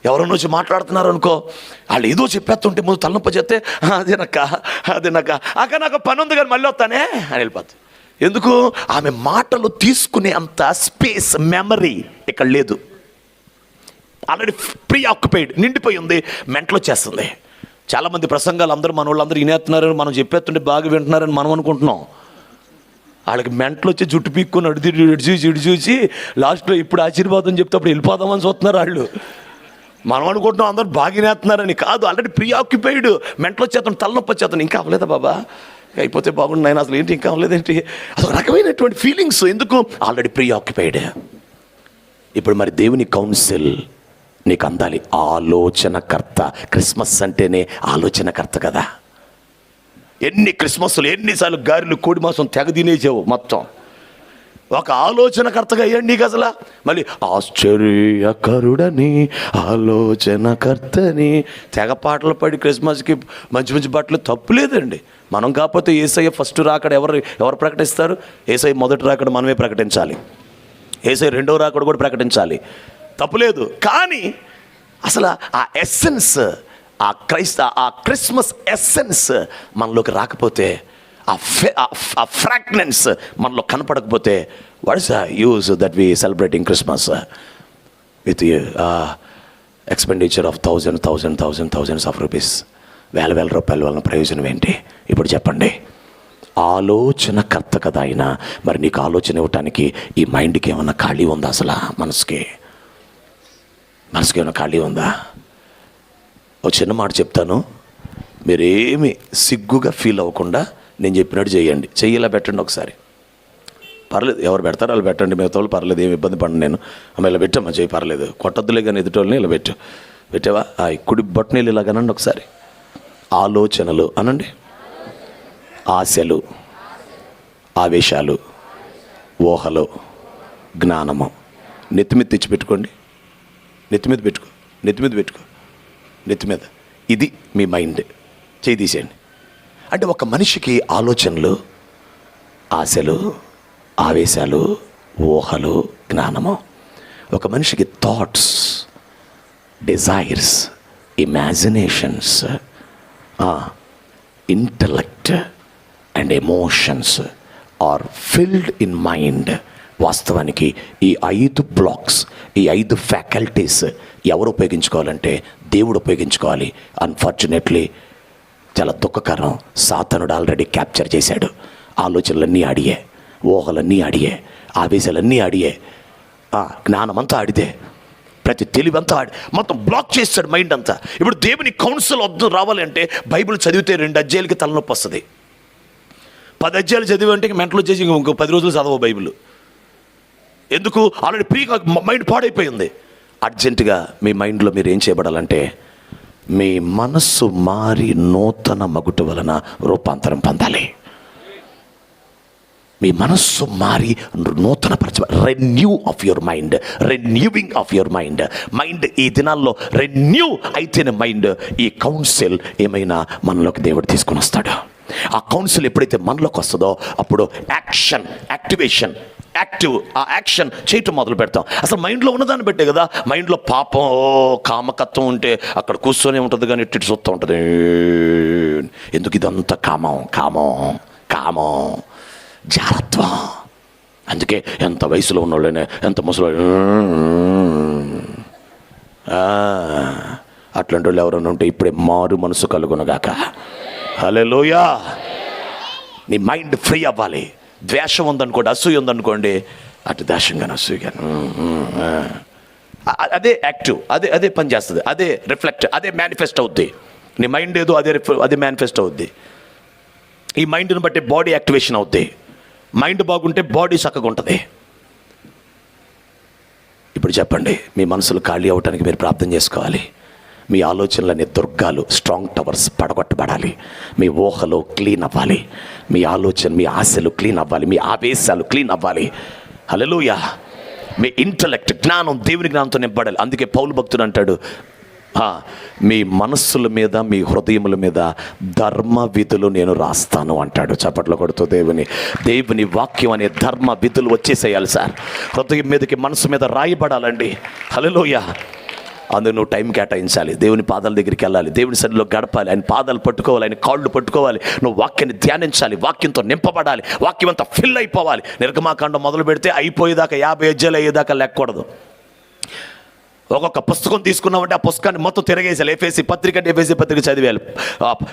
ఎవరైనా వచ్చి మాట్లాడుతున్నారు అనుకో, వాళ్ళు ఏదో చెప్పేస్తుంటే ముందు తలనొప్పి చేస్తే అదేనక్క అక్క నాకు పని ఉంది కానీ మళ్ళీ వస్తానే అని వెళ్ళిపోతుంది. ఎందుకు? ఆమె మాటలు తీసుకునే అంత స్పేస్, మెమరీ ఇక్కడ లేదు. ఆల్రెడీ ప్రీ ఆక్యుపైడ్, నిండిపోయి ఉంది, మెంటలు వచ్చేస్తుంది. చాలామంది ప్రసంగాలు అందరూ మన వాళ్ళందరూ వినేస్తున్నారని, మనం చెప్పేస్తుంటే బాగా వింటున్నారని మనం అనుకుంటున్నాం. వాళ్ళకి మెంటలు వచ్చి జుట్టు పీక్కుని ఇటు చూసి లాస్ట్లో ఇప్పుడు ఆశీర్వాదం చెప్తే అప్పుడు వెళ్ళిపోదామని చూస్తున్నారు వాళ్ళు. మనం అనుకుంటున్నాం అందరూ బాగా వినేస్తున్నారని. కాదు, ఆల్రెడీ ప్రీ ఆక్యుపైడ్, మెంటలు వచ్చేస్తాను, తలనొప్పి వచ్చేస్తాను. ఇంకా అవ్వలేదా బాబా, అయిపోతే బాగుండు నాయన, అసలు ఏంటి ఇంకా అవ్వలేదేంటి, అదొక రకమైనటువంటి ఫీలింగ్స్. ఎందుకు? Already pre occupied. ఇప్పుడు మరి దేవుని కౌన్సిల్ నీకు అందాలి. ఆలోచనకర్త. క్రిస్మస్ అంటేనే ఆలోచనకర్త కదా. ఎన్ని క్రిస్మస్లు, ఎన్నిసార్లు గారెలు, కోడి మాసం తెగ తినేసావు. మొత్తం ఒక ఆలోచనకర్తగా అయ్యండి నీకు అసలు. మళ్ళీ ఆశ్చర్యకరుడని, ఆలోచనకర్తని తెగ పాటలు పాడి క్రిస్మస్కి మంచి మంచి బట్టలు తప్పులేదండి. మనం కాకపోతే యేసయ్య ఫస్ట్ రాకడ ఎవరు ప్రకటిస్తారు? యేసయ్య మొదటి రాకడ మనమే ప్రకటించాలి, యేసయ్య రెండవ రాకడ కూడా ప్రకటించాలి, తప్పులేదు. కానీ అసలు ఆ ఎస్సెన్స్, ఆ క్రిస్మస్ ఎస్సెన్స్ మనలోకి రాకపోతే, ఆ ఫ్రాగ్నెన్స్ మనలో కనపడకపోతే, what is the use that we celebrating Christmas with expenditure of thousands of rupees, వేల రూపాయల వలన ప్రయోజనం ఏంటి? ఇప్పుడు చెప్పండి. ఆలోచనకర్త కదా ఆయన. మరి నీకు ఆలోచన ఇవ్వటానికి ఈ మైండ్కి ఏమన్నా ఖాళీ ఉందా? అసలు మనసుకి ఏమైనా ఖాళీ ఉందా? ఒక చిన్న మాట చెప్తాను, మీరేమి సిగ్గుగా ఫీల్ అవ్వకుండా నేను చెప్పినట్టు చేయండి. చెయ్యిలా పెట్టండి ఒకసారి, పర్లేదు, ఎవరు పెడతారో వాళ్ళు పెట్టండి, మిగతా వాళ్ళు పర్లేదు, ఏమి ఇబ్బంది పడండి. నేను అమ్మ ఇలా పెట్టమ్మా, చెయ్యి పర్లేదు, కొట్టద్దులే కానీ ఎదుటోళ్ళని ఇలా పెట్టావా, కుడి బొట్టనీళ్ళు ఇలాగనండి ఒకసారి. ఆలోచనలు అనండి, ఆశలు, ఆవేశాలు, ఊహలు, జ్ఞానము. నెత్తిమీద తెచ్చిపెట్టుకోండి, నెత్తిమీద పెట్టుకో, నెత్తి మీద. ఇది మీ మైండ్. చేయి తీసేయండి. అంటే ఒక మనిషికి ఆలోచనలు, ఆశలు, ఆవేశాలు, ఊహలు, జ్ఞానము. ఒక మనిషికి thoughts, desires, imaginations, intellect and emotions are filled in mind. వాస్తవానికి ఈ 5 బ్లాక్స్, ఈ 5 ఫ్యాకల్టీస్ ఎవరు ఉపయోగించుకోవాలంటే దేవుడు ఉపయోగించుకోవాలి. అన్ఫార్చునేట్లీ చాలా దుఃఖకరం, సాతానుడు ఆల్రెడీ క్యాప్చర్ చేశాడు. ఆలోచనలన్నీ ఆడియే, ఊహలన్నీ ఆడియే, ఆవేశాలన్నీ ఆడియే, జ్ఞానమంతా ఆడితే, ప్రతి తెలివంతా ఆడి మొత్తం బ్లాక్ చేస్తాడు మైండ్ అంతా. ఇప్పుడు దేవుని కౌన్సిల్ వద్దు రావాలి అంటే బైబిల్ చదివితే 2 అధ్యాయాలకి తలనొప్పి వస్తుంది. 10 అధ్యాయాలు చదివి అంటే మెంటలు వచ్చేసి ఇంకో 10 రోజులు చదవవు బైబిల్. ఎందుకు? ఆల్రెడీ మైండ్ పాడైపోయింది. అర్జెంటుగా మీ మైండ్లో మీరు ఏం చేయబడాలంటే, మీ మనస్సు మారి నూతన మగుట వలన రూపాంతరం పొందాలి. మీ మనస్సు మారి నూతన renew of your mind, రెన్యూవింగ్ of your mind. Mind ఈ దినాల్లో రెన్యూ అయితేనే మైండ్ ఈ కౌన్సిల్ ఏమైనా మనలోకి దేవుడు తీసుకుని వస్తాడు. ఆ కౌన్సిల్ ఎప్పుడైతే మనలోకి వస్తుందో అప్పుడు యాక్టివేషన్, ఆ యాక్షన్ చేయటం మొదలు పెడతాం. అసలు మైండ్లో ఉన్నదాన్ని బట్టే కదా. మైండ్లో పాపం, కామకత్వం ఉంటే అక్కడ కూర్చొని ఉంటుంది, కానీ ఇట్టి చూస్తూ ఉంటుంది. ఎందుకు? ఇదంతా కామం, జాగ్రత్తం. అందుకే ఎంత వయసులో ఉన్నోళ్ళనే, ఎంత ముసలి అట్లాంటి వాళ్ళు ఎవరైనా ఉంటే ఇప్పుడే మారు మనసు కలుగునుగాక. హల్లెలూయా. నీ మైండ్ ఫ్రీ అవ్వాలి. ద్వేషం ఉందనుకోండి, అసూయ ఉందనుకోండి, అటు ద్వేషంగానే అసూయగాను, అదే యాక్టివ్, అదే పని చేస్తుంది, అదే రిఫ్లెక్ట్, అదే మేనిఫెస్ట్ అవుద్ది. నీ మైండ్ ఏదో అదే మేనిఫెస్ట్ అవుద్ది. ఈ మైండ్ని బట్టి బాడీ యాక్టివేషన్ అవుద్ది. మైండ్ బాగుంటే బాడీ చక్కగా ఉంటుంది. ఇప్పుడు చెప్పండి, మీ మనసులు ఖాళీ అవ్వటానికి మీరు ప్రార్థన చేసుకోవాలి. మీ ఆలోచనలనే దుర్గాలు, స్ట్రాంగ్ టవర్స్ పడగొట్టబడాలి. మీ ఊహలు క్లీన్ అవ్వాలి. మీ ఆలోచన, మీ ఆశలు క్లీన్ అవ్వాలి. మీ ఆవేశాలు క్లీన్ అవ్వాలి. హల్లెలూయా. మీ ఇంటలెక్ట్, జ్ఞానం, దేవుని జ్ఞానంతో నింపడాలి. అందుకే పౌలు భక్తుడు అంటాడు, మీ మనస్సుల మీద, మీ హృదయముల మీద ధర్మ విధులు నేను రాస్తాను అంటాడు. చప్పట్లో కొడుతూ దేవుని వాక్యం అనే ధర్మ విధులు వచ్చేసేయాలి సార్. హృదయం మీదకి, మనసు మీద రాయబడాలండి. హల్లెలూయా. అందుకు నువ్వు టైం కేటాయించాలి. దేవుని పాదాల దగ్గరికి వెళ్ళాలి, దేవుని సన్నిధిలో గడపాలి, ఆయన పాదాలు పట్టుకోవాలి, ఆయన కాళ్ళు పట్టుకోవాలి. నువ్వు వాక్యాన్ని ధ్యానించాలి, వాక్యంతో నింపబడాలి, వాక్యం అంతా ఫిల్ అయిపోవాలి. నిర్గమాకాండం మొదలు పెడితే అయిపోయేదాకా 50 అధ్యాయాలు అయ్యేదాకా లెక్కకూడదు. ఒక్కొక్క పుస్తకం తీసుకున్నామంటే ఆ పుస్తకాన్ని మొత్తం తిరగేసాలి. ఎఫెసీ పత్రిక అంటే ఎఫెసీ పత్రిక చదివేయాలి,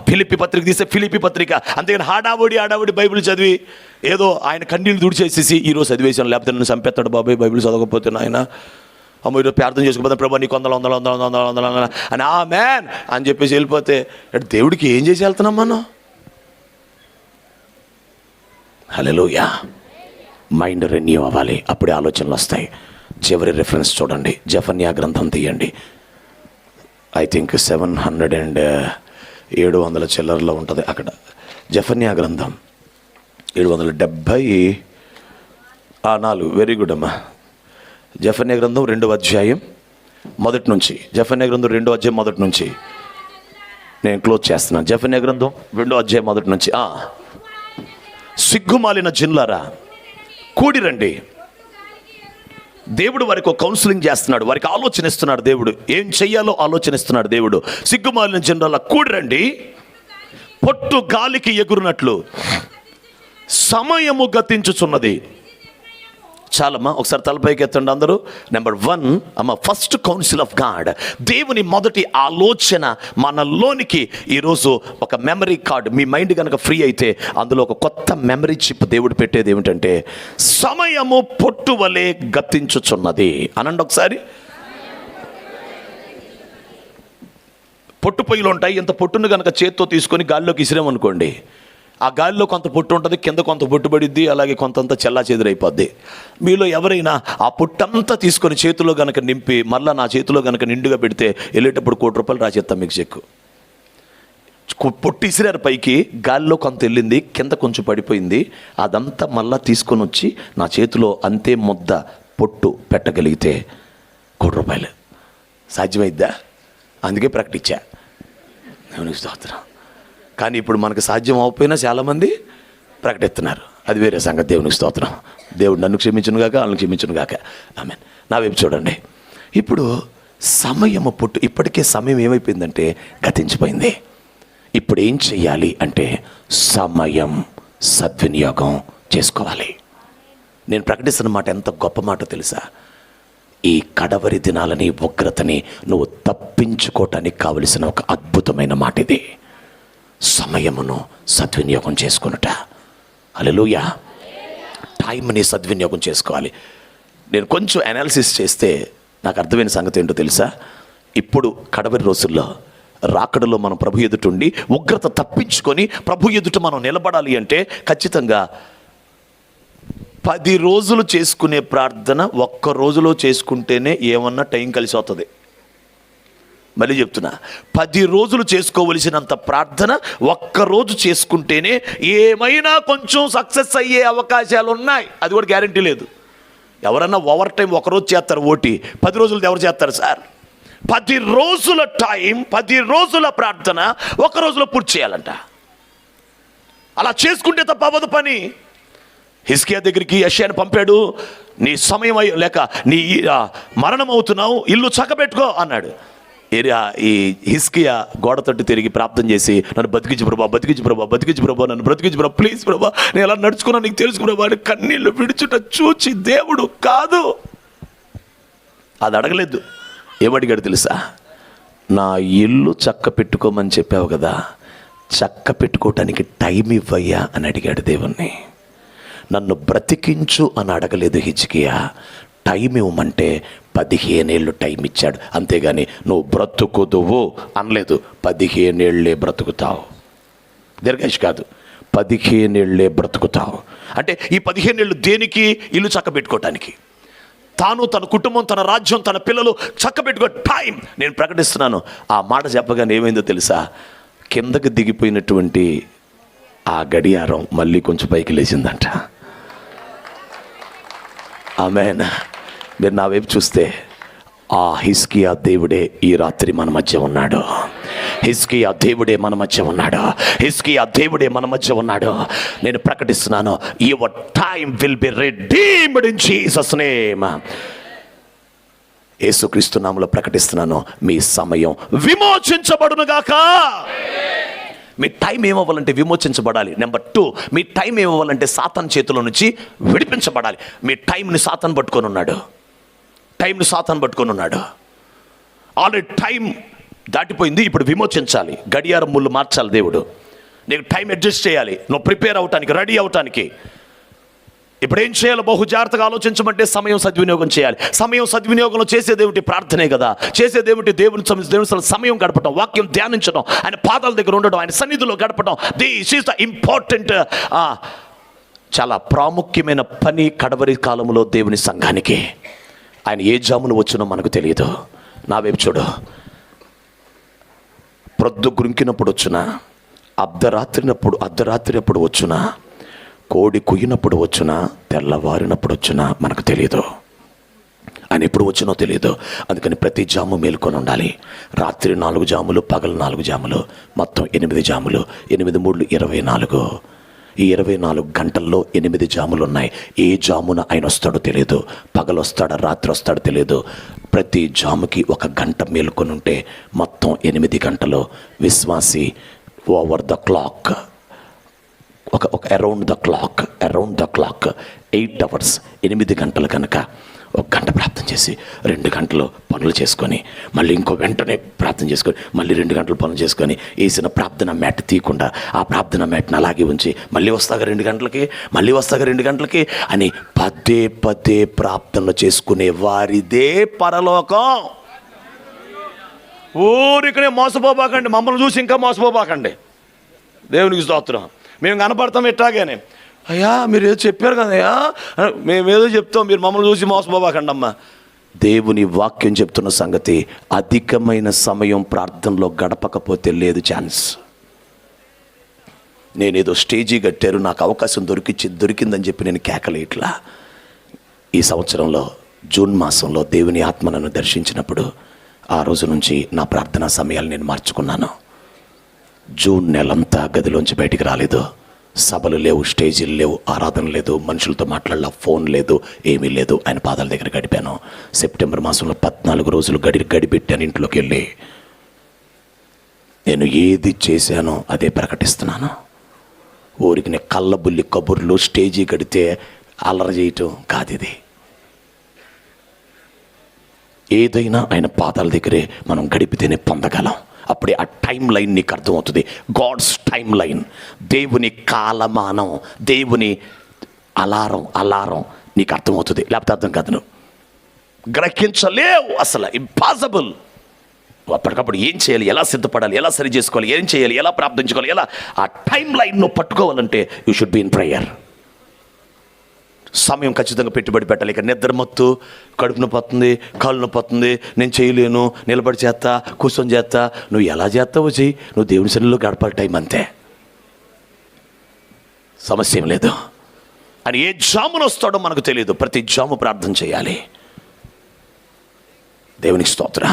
ఫిలిప్పీ పత్రిక తీస్తే ఫిలిప్పీ పత్రిక. అంతేగాని హడావుడి బైబిల్ చదివి ఏదో ఆయన కన్నీళ్ళు దుడిచేసేసి ఈరోజు చదివేసాను, లేకపోతే నన్ను చంపేస్తాడు బాబాయ్ బైబిల్ చదవకపోతే నాయన, అమ్మ ఈరోజు ప్రార్థన చేసుకోకపోతే ప్రభా నీకు వందల అని ఆమేన్ అని చెప్పేసి వెళ్ళిపోతే దేవుడికి ఏం చేసి వెళ్తున్నాం మనం? హల్లెలూయా. మైండ్ రెన్యూ అవ్వాలి, అప్పుడే ఆలోచనలు వస్తాయి. చివరి రిఫరెన్స్ చూడండి, జెఫన్యా గ్రంథం తీయండి. ఐ థింక్ 700 చిల్లరలో ఉంటుంది అక్కడ. జెఫన్యా గ్రంథం 774. వెరీ గుడ్ అమ్మా. జెఫన్యా గ్రంథం 2వ అధ్యాయం మొదటి నుంచి. జెఫన్యా గ్రంథం 2వ అధ్యాయం మొదటి నుంచి నేను క్లోజ్ చేస్తున్నాను. జెఫన్యా గ్రంథం 2వ అధ్యాయం మొదటి నుంచి. సిగ్గుమాలిన జిన్లారా కూడిరండి. దేవుడు వారికి ఒక కౌన్సిలింగ్ చేస్తున్నాడు, వారికి ఆలోచన ఇస్తున్నాడు. దేవుడు ఏం చెయ్యాలో ఆలోచన ఇస్తున్నాడు. దేవుడు సిగ్గుమాలిన జిన్లారా కూడిరండి, పొట్టు గాలికి ఎగురునట్లు సమయము గతించుచున్నది. చాలమ్మా, ఒకసారి తలపైకి ఎత్తండి అందరూ. నెంబర్ 1 అమ్మ, ఫస్ట్ కౌన్సిల్ ఆఫ్ గాడ్. దేవుని మొదటి ఆలోచన మనలోనికి ఈరోజు ఒక మెమరీ కార్డ్. మీ మైండ్ కనుక ఫ్రీ అయితే అందులో ఒక కొత్త మెమరీ చిప్ దేవుడు పెట్టేది ఏమిటంటే, సమయము పొట్టు వలె గతించుచున్నది అనండి ఒకసారి. పొట్టు పొయ్యిలు ఉంటాయి. ఇంత పొట్టును కనుక చేత్తో తీసుకొని గాల్లోకి ఇసిరామనుకోండి, ఆ గాలిలో కొంత పొట్టు ఉంటుంది, కింద కొంత పొట్టు పడిద్ది, అలాగే కొంతంత చెల్లా చెదురైపోద్ది. మీలో ఎవరైనా ఆ పొట్టంతా తీసుకొని చేతిలో కనుక నింపి మళ్ళీ నా చేతిలో కనుక నిండుగా పెడితే వెళ్ళేటప్పుడు ₹1,00,000 రాసేస్తాం మీకు చెక్కు. పొట్టు ఇసిరారు పైకి, గాలిలో కొంత వెళ్ళింది, కింద కొంచెం పడిపోయింది, అదంతా మళ్ళీ తీసుకొని వచ్చి నా చేతిలో అంతే ముద్ద పొట్టు పెట్టగలిగితే ₹1,00,000 సాధ్యమైద్దా? అందుకే ప్రకటించా. స్తోత్రం. కానీ ఇప్పుడు మనకు సాధ్యం అవ్వకపోయినా చాలామంది ప్రకటిస్తున్నారు. అది వేరే సంగతి. దేవునికి స్తోత్రం. దేవుడు నన్ను క్షమించును గాక, వాళ్ళని క్షమించును గాక. ఆమేన్. నా వైపు చూడండి. ఇప్పుడు సమయము ఇప్పటికే సమయం ఏమైపోయిందంటే గతించిపోయింది. ఇప్పుడు ఏం చెయ్యాలి అంటే సమయం సద్వినియోగం చేసుకోవాలి. నేను ప్రకటిస్తున్న మాట ఎంత గొప్ప మాట తెలుసా? ఈ కడవరి దినాలని, ఉగ్రతని నువ్వు తప్పించుకోవటానికి కావలసిన ఒక అద్భుతమైన మాట ఇది. సమయమును సద్వినియోగం చేసుకున్నట. హల్లెలూయా. టైంని సద్వినియోగం చేసుకోవాలి. నేను కొంచెం అనాలిసిస్ చేస్తే నాకు అర్థమైన సంగతి ఏంటో తెలుసా? ఇప్పుడు కడవరి రోజుల్లో, రాకడలో మనం ప్రభు ఎదుటుండి ఉగ్రత తప్పించుకొని ప్రభు ఎదుట మనం నిలబడాలి అంటే ఖచ్చితంగా 10 రోజులు చేసుకునే ప్రార్థన ఒక్క రోజులో చేసుకుంటేనే ఏమన్నా టైం కలిసి వస్తుంది. మళ్ళీ చెప్తున్నా, 10 రోజులు చేసుకోవలసినంత ప్రార్థన ఒక్కరోజు చేసుకుంటేనే ఏమైనా కొంచెం సక్సెస్ అయ్యే అవకాశాలు ఉన్నాయి. అది కూడా గ్యారంటీ లేదు. ఎవరన్నా ఓవర్ టైం ఒకరోజు చేస్తారు, ఓటీ 10 రోజులది ఎవరు చేస్తారు సార్? 10 రోజుల టైం, 10 రోజుల ప్రార్థన ఒక రోజులో పూర్తి చేయాలంట. అలా చేసుకుంటే తప్ప అవ్వదు పని. హిజ్కియా దగ్గరికి యెషయాను పంపాడు. నీ సమయం లేక నీ మరణం అవుతున్నావు, ఇల్లు చక్కబెట్టుకో అన్నాడు. ఈ హిజ్కియా గోడ తట్టు తిరిగి ప్రార్థన చేసి, నన్ను బతికించు ప్రభా, బతికించు ప్రభా, బతికించు ప్రభా, నన్ను బ్రతికించు ప్రభా, ప్లీజ్ ప్రభా, నేను ఎలా నడుచుకున్నా నీకు తెలుసు ప్రభా అని కన్నీళ్ళు విడుచుట చూచి దేవుడు కాదు, అది అడగలేదు. ఏమడిగాడు తెలుసా? నా ఇల్లు చక్క పెట్టుకోమని చెప్పావు కదా, చక్క పెట్టుకోవటానికి టైం ఇవ్వయ్యా అని అడిగాడు దేవుణ్ణి. నన్ను బ్రతికించు అని అడగలేదు హిజ్కియా. టైం ఇవ్వమంటే 15 ఏళ్ళు టైం ఇచ్చాడు. అంతేగాని నువ్వు బ్రతుకుదువు అనలేదు. 15 ఏళ్ళే బ్రతుకుతావు, దీర్ఘాయుష్ కాదు, 15 ఏళ్ళే బ్రతుకుతావు. అంటే ఈ 15 ఏళ్ళు దేనికి? ఇల్లు చక్క పెట్టుకోవటానికి. తాను, తన కుటుంబం, తన రాజ్యం, తన పిల్లలు చక్కబెట్టుకో టైం. నేను ప్రకటిస్తున్నాను. ఆ మాట చెప్పగానే ఏమైందో తెలుసా? కిందకి దిగిపోయినటువంటి ఆ గడియారం మళ్ళీ కొంచెం పైకి లేచిందంట. ఆమేన్. మీరు నా వైపు చూస్తే ఆ హిజ్కియా దేవుడే ఈ రాత్రి మన మధ్య ఉన్నాడు. హిజ్కియా దేవుడే మన మధ్య ఉన్నాడు. హిజ్కియా దేవుడే మన మధ్య ఉన్నాడు. నేను ప్రకటిస్తున్నాను, your time will be redeemed in Jesus name. యేసుక్రీస్తు నామములో ప్రకటిస్తున్నాను, మీ సమయం విమోచించబడును గాక. మీ టైం ఏమవ్వాలంటే విమోచించబడాలి. నెంబర్ 2, మీ టైం ఏమవ్వాలంటే సాతాను చేతిలో నుంచి విడిపించబడాలి. మీ టైంని సాతాను పట్టుకొని ఉన్నాడు. టైంని సాతాను పట్టుకొని ఉన్నాడు. ఆల్రెడీ టైం దాటిపోయింది, ఇప్పుడు విమోచించాలి. గడియారం ముళ్ళు మార్చాలి దేవుడు. నీకు టైం అడ్జస్ట్ చేయాలి, నువ్వు ప్రిపేర్ అవటానికి, రెడీ అవటానికి. ఇప్పుడు ఏం చేయాలో బహు జాగ్రత్తగా ఆలోచించమంటే సమయం సద్వినియోగం చేయాలి. సమయం సద్వినియోగంలో చేసేదేమిటి? ప్రార్థనే కదా. చేసేదేమిటి? దేవుని సమయం గడపడం, వాక్యం ధ్యానించడం, ఆయన పాదాల దగ్గర ఉండడం, ఆయన సన్నిధిలో గడపడం. దిస్ ఈస్ ద ఇంపార్టెంట్, చాలా ప్రాముఖ్యమైన పని కడవరి కాలంలో దేవుని సంఘానికి. ఆయన ఏ జామును వచ్చినో మనకు తెలియదు. నా వైపు చూడు. ప్రొద్దు గురింకినప్పుడు వచ్చినా, అర్ధరాత్రి అప్పుడు వచ్చినా, కోడి కుయ్యినప్పుడు వచ్చినా, తెల్లవారినప్పుడు వచ్చినా మనకు తెలియదు. ఆయన ఎప్పుడు వచ్చినో తెలియదు. అందుకని ప్రతి జాము మేల్కొని ఉండాలి. రాత్రి 4 జాములు, పగలు 4 జాములు, మొత్తం 8 జాములు. 8 3 24. ఈ 24 గంటల్లో 8 జాములు ఉన్నాయి. ఏ జామున ఆయన వస్తాడో తెలియదు. పగలు వస్తాడా, రాత్రి వస్తాడో తెలియదు. ప్రతి జాముకి 1 గంట మేల్కొని ఉంటే మొత్తం 8 గంటలు. విశ్వాసి ఓవర్ ద క్లాక్, ఒక అరౌండ్ ద క్లాక్ 8 అవర్స్, 8 గంటలు కనుక 1 గంట ప్రార్థన చేసి 2 గంటలు పనులు చేసుకొని, మళ్ళీ ఇంకో వెంటనే ప్రార్థన చేసుకొని, మళ్ళీ 2 గంటలు పనులు చేసుకొని, వేసిన ప్రార్థన మ్యాట్ తీయకుండా ఆ ప్రార్థన మ్యాట్ని అలాగే ఉంచి, మళ్ళీ వస్తాగా 2 గంటలకి అని పదే ప్రార్థనలు చేసుకునే వారిదే పరలోకం. ఊరికనే మోసపోబాకండి, మమ్మల్ని చూసి ఇంకా మోసపోబాకండి. దేవునికి స్తోత్రం. మేము కనపడతాం ఎట్టాగానే, అయ్యా మీరు ఏదో చెప్పారు కదయ్యా, మేమేదో చెప్తాం, మీరు మమ్మల్ని చూసి మోసపోబాకండి అమ్మా. దేవుని వాక్యం చెప్తున్న సంగతి, అధికమైన సమయం ప్రార్థనలో గడపకపోతే లేదు ఛాన్స్. నేనేదో స్టేజీ కట్టారు, నాకు అవకాశం దొరికిందని చెప్పి నేను కేకలేట్లా. ఈ సంవత్సరంలో జూన్ మాసంలో దేవుని ఆత్మ నన్ను దర్శించినప్పుడు ఆ రోజు నుంచి నా ప్రార్థనా సమయాలు నేను మార్చుకున్నాను. జూన్ నెలంతా గదిలోంచి బయటికి రాలేదు. సభలు లేవు, స్టేజీలు లేవు, ఆరాధన లేదు, మనుషులతో మాట్లాడాల, ఫోన్ లేదు, ఏమీ లేదు. ఆయన పాదాల దగ్గర గడిపాను. సెప్టెంబర్ మాసంలో 14 రోజులు గడిపెట్టాను ఇంట్లోకి వెళ్ళి. నేను ఏది చేశానో అదే ప్రకటిస్తున్నాను. ఊరికి కళ్ళబుల్లి కబుర్లు, స్టేజీ గడితే అల్లరి చేయటం కాదు. ఇది ఏదైనా ఆయన పాదాల దగ్గరే మనం గడిపితేనే పొందగలం. అప్పుడే ఆ టైం లైన్ నీకు అర్థమవుతుంది. గాడ్స్ టైం లైన్, దేవుని కాలమానం, దేవుని అలారం నీకు అర్థమవుతుంది. లేకపోతే అర్థం కాదు, నువ్వు గ్రహించలేవు. అసలు ఇంపాసిబుల్. అప్పటికప్పుడు ఏం చేయాలి, ఎలా సిద్ధపడాలి, ఎలా సరి చేసుకోవాలి, ఏం చేయాలి, ఎలా ప్రార్థించుకోవాలి, ఎలా ఆ టైం లైన్ నువ్వు పట్టుకోవాలంటే you should be in prayer. సమయం ఖచ్చితంగా పెట్టుబడి పెట్టాలి. ఇక నిద్రమత్తు, కడుపు నొప్పి వస్తుంది, కాళ్ళు నొప్పి వస్తుంది, నేను చేయలేను, నిలబడి చేస్తా, కూర్చొని చేస్తా, నువ్వు ఎలా చేస్తావో చెయ్యి, నువ్వు దేవుని సన్నిధిలో గడపాలి టైం, అంతే. సమస్య ఏం లేదు. అని ఏ జామున వస్తాడో మనకు తెలియదు. ప్రతి జాము ప్రార్థన చేయాలి. దేవునికి స్తోత్రం.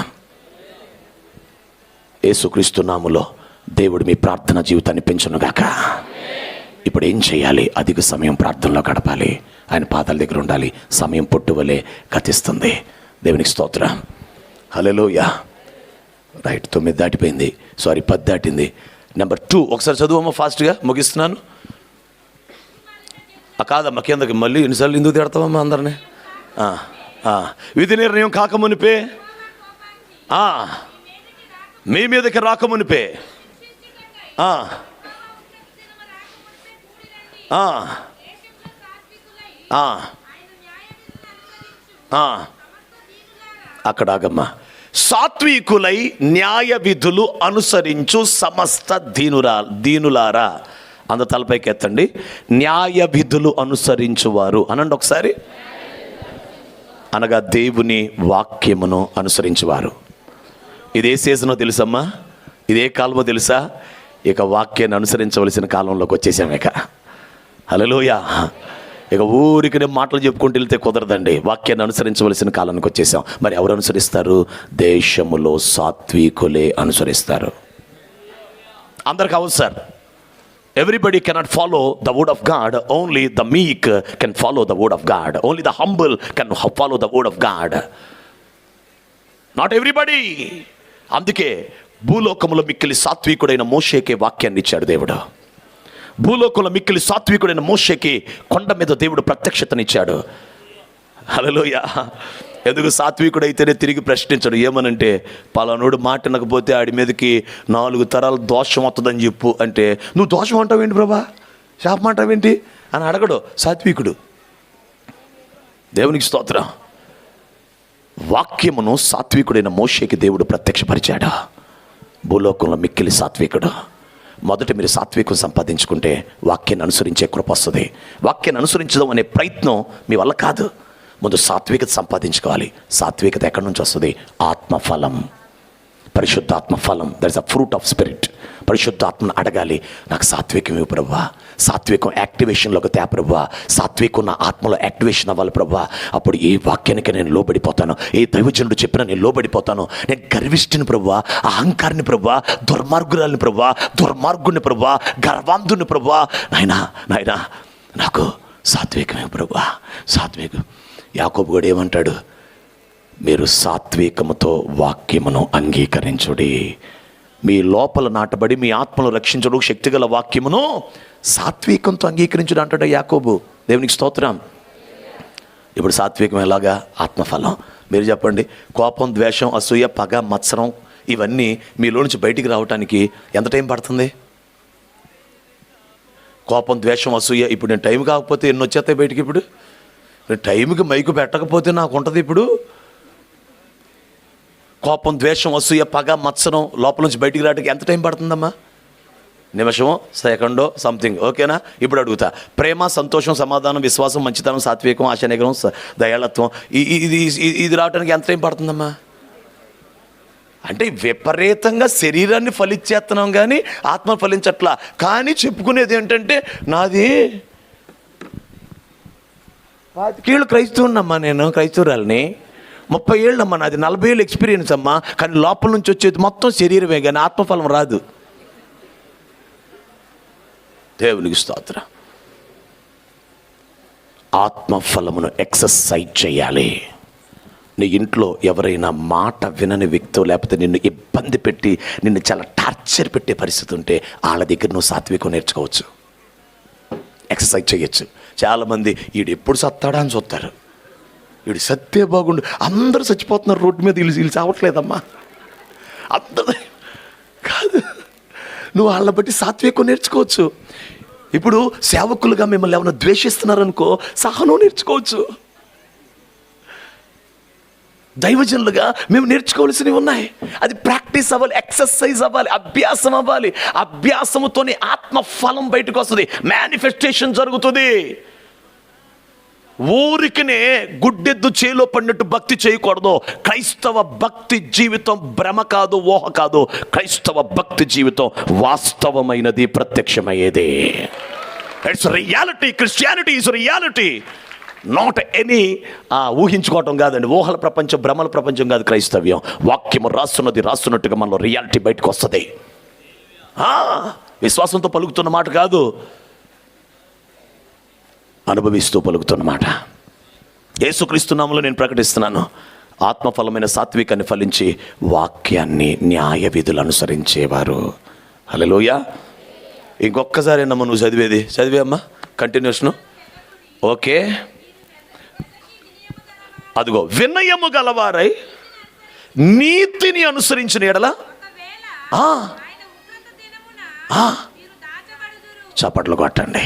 యేసుక్రీస్తు నామములో దేవుడు మీ ప్రార్థన జీవితాన్ని పెంచునుగాక. ఇప్పుడు ఏం చేయాలి? అధిక సమయం ప్రార్థనలో గడపాలి. ఆయన పాదాల దగ్గర ఉండాలి. సమయం పొట్టువలే గతిస్తుంది. దేవునికి స్తోత్రం. హల్లెలూయా. రైట్, 9 దాటిపోయింది, 10 దాటింది. నెంబర్ 2 ఒకసారి చదువమ్మా, ఫాస్ట్గా ముగిస్తున్నాను. కాదమ్మా, కిందకి మళ్ళీ ఎన్నిసార్లు ఎందుకు తిడతావమ్మా అందరినీ? విధి నిర్ణయం కాకమునిపే, మీ మీదకి రాకమునిపే, అక్కడ ఆగమ్మా. సాత్వికులై న్యాయ విధులు అనుసరించు సమస్త దీనులారా. అంత తలపైకి ఎత్తండి. న్యాయ విధులు అనుసరించువారు అనండి ఒకసారి. అనగా దేవుని వాక్యమును అనుసరించువారు. ఇదే సీజనో తెలుసమ్మా, ఇదే కాలమో తెలుసా? ఇక వాక్యాన్ని అనుసరించవలసిన కాలంలోకి వచ్చేసాం. ఇక హల్లెలూయా. ఇక ఊరికి మాటలు చెప్పుకుంటూ వెళ్తే కుదరదండి. వాక్యాన్ని అనుసరించవలసిన కాలానికి వచ్చేసాం. మరి ఎవరు అనుసరిస్తారు? దేశములో సాత్వికులే అనుసరిస్తారు. అందరికి అవ్వదు sir. Everybody cannot follow the word of God. Only the meek can follow the word of God. Only the humble can follow the word of God. Not everybody. అందుకే భూలోకములో మిక్కిలి సాత్వికుడైన మోషేకే వాక్యాన్ని ఇచ్చాడు దేవుడు. భూలోకంలో మిక్కిలి సాత్వికుడైన మోషేకి కొండ మీద దేవుడు ప్రత్యక్షతనిచ్చాడు. హల్లెలూయా. ఎందుకు? సాత్వికుడైతేనే తిరిగి ప్రశ్నించడు. ఏమనంటే, పలానోడు మాట వినకపోతే ఆడి మీదకి 4 తరాలు దోషం వస్తుందని చెప్పు అంటే, నువ్వు దోషం అంటావేంటి ప్రభా, శాపం అంటావేంటి అని అడగడు సాత్వికుడు. దేవునికి స్తోత్రం. వాక్యమును సాత్వికుడైన మోషేకి దేవుడు ప్రత్యక్షపరిచాడు. భూలోకంలో మిక్కిలి సాత్వికుడు. మొదట మీరు సాత్వికం సంపాదించుకుంటే వాక్యాన్ని అనుసరించే కృప వస్తుంది. వాక్యాన్ని అనుసరించడం అనే ప్రయత్నం మీ వల్ల కాదు. ముందు సాత్వికత సంపాదించుకోవాలి. సాత్వికత ఎక్కడి నుంచి వస్తుంది? ఆత్మఫలం, పరిశుద్ధాత్మ ఫలం. That is a fruit of spirit. పరిశుద్ధాత్మను అడగాలి, నాకు సాత్వికం ఇవ్వు ప్రభువా, సాత్వికం యాక్టివేషన్లోకి తే ప్రభువా, సాత్వికం నా ఆత్మలో యాక్టివేషన్ అవ్వాలి ప్రభువా. అప్పుడు ఏ వాక్యానికి నేను లోబడిపోతాను, ఏ దైవజనుడు చెప్పినా నేను లోబడిపోతాను. నేను గర్విష్ఠిని ప్రభువా, అహంకారిని ప్రభువా, దుర్మార్గురాలిని ప్రభువా, దుర్మార్గుని ప్రభువా, గర్వాంధుని ప్రభువా. నాయనా నాకు సాత్వికమే ప్రభువా, సాత్వికం. యాకోబు కూడా ఏమంటాడు? మీరు సాత్వికముతో వాక్యమును అంగీకరించుడి. మీ లోపల నాటబడి మీ ఆత్మను రక్షించడు శక్తిగల వాక్యమును సాత్వికంతో అంగీకరించుడు అంటాడు యాకోబు. దేవునికి స్తోత్రం. ఇప్పుడు సాత్వికం ఎలాగా? ఆత్మఫలం. మీరు చెప్పండి. కోపం, ద్వేషం, అసూయ, పగ, మత్సరం ఇవన్నీ మీలో నుంచి బయటికి రావడానికి ఎంత టైం పడుతుంది? కోపం, ద్వేషం, అసూయ ఇప్పుడు నేను టైం కాకపోతే ఎన్ని వచ్చేస్తాయి బయటికి? ఇప్పుడు టైంకి మైకు పెట్టకపోతే నాకు ఉంటుంది. ఇప్పుడు కోపం, ద్వేషం, అసూయ, పగ, మత్సరం లోపల నుంచి బయటికి రావడానికి ఎంత టైం పడుతుందమ్మా? నిమిషమో, సెకండో, సంథింగ్. ఓకేనా? ఇప్పుడు అడుగుతా, ప్రేమ, సంతోషం, సమాధానం, విశ్వాసం, మంచితనం, సాత్వికం, ఆశానిగ్రహం, దయాళత్వం ఇది రావడానికి ఎంత టైం పడుతుందమ్మా? అంటే విపరీతంగా శరీరాన్ని ఫలించేస్తున్నాం కానీ ఆత్మ ఫలించట్లా. కానీ చెప్పుకునేది ఏంటంటే, నాది 25 ఏళ్ళు క్రైస్తవున్నమ్మా, నేను క్రైస్తవురాలని 30 ఏళ్ళమ్మా, నాది 40 ఏళ్ళు ఎక్స్పీరియన్స్ అమ్మా. కానీ లోపల నుంచి వచ్చేది మొత్తం శరీరమే కానీ ఆత్మఫలం రాదు. దేవునికి స్తోత్రం. ఆత్మఫలమును ఎక్సర్సైజ్ చేయాలి. నీ ఇంట్లో ఎవరైనా మాట వినని వ్యక్తో, లేకపోతే నిన్ను ఇబ్బంది పెట్టి నిన్ను చాలా టార్చర్ పెట్టే పరిస్థితి ఉంటే వాళ్ళ దగ్గర నువ్వు సాత్వికం నేర్చుకోవచ్చు, ఎక్సర్సైజ్ చేయొచ్చు. చాలామంది వీడు ఎప్పుడు సత్తాడా అని చూస్తారు. వీడు సత్తే బాగుండు, అందరూ చచ్చిపోతున్నారు రోడ్డు మీద, వీళ్ళు చావట్లేదమ్మా. అందరూ కాదు, నువ్వు వాళ్ళని బట్టి సాత్వికం నేర్చుకోవచ్చు. ఇప్పుడు సేవకులుగా మిమ్మల్ని ఏమైనా ద్వేషిస్తున్నారనుకో, సహనం నేర్చుకోవచ్చు. దైవజనులుగా మేము నేర్చుకోవాల్సినవి ఉన్నాయి. అది ప్రాక్టీస్ అవ్వాలి, ఎక్సర్సైజ్ అవ్వాలి, అభ్యాసం అవ్వాలి. అభ్యాసముతోనే ఆత్మఫలం బయటకు వస్తుంది, మేనిఫెస్టేషన్ జరుగుతుంది. ఊరికినే గుడ్డెద్దు చేలో పడినట్టు భక్తి చేయకూడదు. క్రైస్తవ భక్తి జీవితం భ్రమ కాదు, ఊహ కాదు. క్రైస్తవ భక్తి జీవితం వాస్తవమైనది, ప్రత్యక్షమయ్యేది. It's reality. Christianity is reality, not any ఊహించుకోవటం కాదండి. ఊహల ప్రపంచం, భ్రమల ప్రపంచం కాదు క్రైస్తవ్యం. వాక్యము రాస్తున్నట్టుగా మనలో రియాలిటీ బయటకు వస్తుంది. విశ్వాసంతో పలుకుతున్న మాట కాదు, అనుభవిస్తూ పలుకుతున్న మాట. యేసుక్రీస్తు నామములో నేను ప్రకటిస్తున్నాను, ఆత్మఫలమైన సాత్వికాన్ని ఫలించి వాక్యాన్ని, న్యాయ విధులు అనుసరించేవారు. హల్లెలూయా. ఇంకొక్కసారి అమ్మా నువ్వు చదివే అమ్మా, కంటిన్యూషను. ఓకే, అదిగో వినయము గలవారై నీతిని అనుసరించిన ఎడల చప్పట్లు కొట్టండి.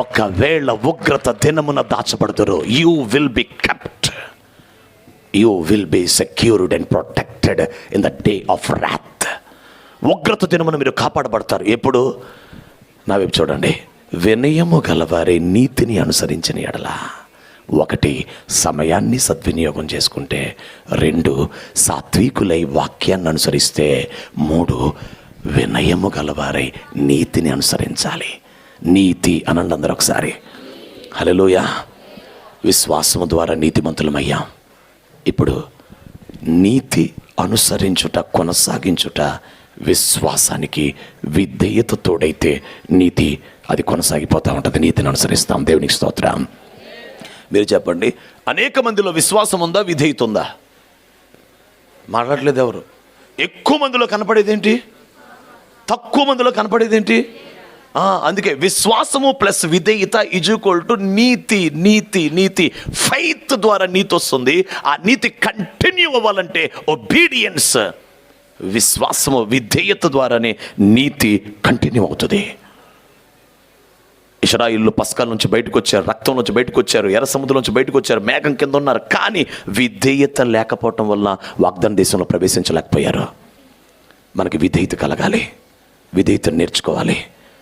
ఒకవేళ ఉగ్రత దినమున దాచబడుదురు, you will be kept, you will be secured and protected in the day of wrath. ఉగ్రత దినమున మీరు కాపాడబడతారు. ఎప్పుడు? నా వైపు చూడండి. వినయము గలవారే నీతిని అనుసరించిన ఎడల, 1 సమయాన్ని సద్వినియోగం చేసుకుంటే, 2 సాత్వికులై వాక్యాన్ని అనుసరిస్తే, 3 వినయము గలవారై నీతిని అనుసరించాలి. నీతి అనండి అందరూ ఒకసారి. హల్లెలూయా. విశ్వాసము ద్వారా నీతిమంతులమయ్యాం. ఇప్పుడు నీతి అనుసరించుట, కొనసాగించుట విశ్వాసానికి విధేయత తోడైతే నీతి అది కొనసాగిపోతూ ఉంటుంది. నీతిని అనుసరిస్తాం. దేవునికి స్తోత్రం. మీరు చెప్పండి, అనేక మందిలో విశ్వాసం ఉందా, విధేయత ఉందా? మాట్లాడలేదు ఎవరు. ఎక్కువ మందిలో కనపడేది ఏంటి? తక్కువ మందిలో కనపడేది ఏంటి? అందుకే విశ్వాసము ప్లస్ విధేయత equal to NITI. NITI NITI faith ద్వారా నీతి వస్తుంది. ఆ నీతి కంటిన్యూ అవ్వాలంటే ఒబీడియన్స్, విశ్వాసము విధేయత ద్వారానే నీతి కంటిన్యూ అవుతుంది. ఇశ్రాయేలు పస్కాల నుంచి బయటకు వచ్చారు, రక్తం నుంచి బయటకు వచ్చారు, ఎర్ర సముద్రం నుంచి బయటకు వచ్చారు, మేఘం కింద ఉన్నారు. కానీ విధేయత లేకపోవటం వల్ల వాగ్దాన దేశంలో ప్రవేశించలేకపోయారు. మనకి విధేయత కలగాలి, విధేయత నేర్చుకోవాలి.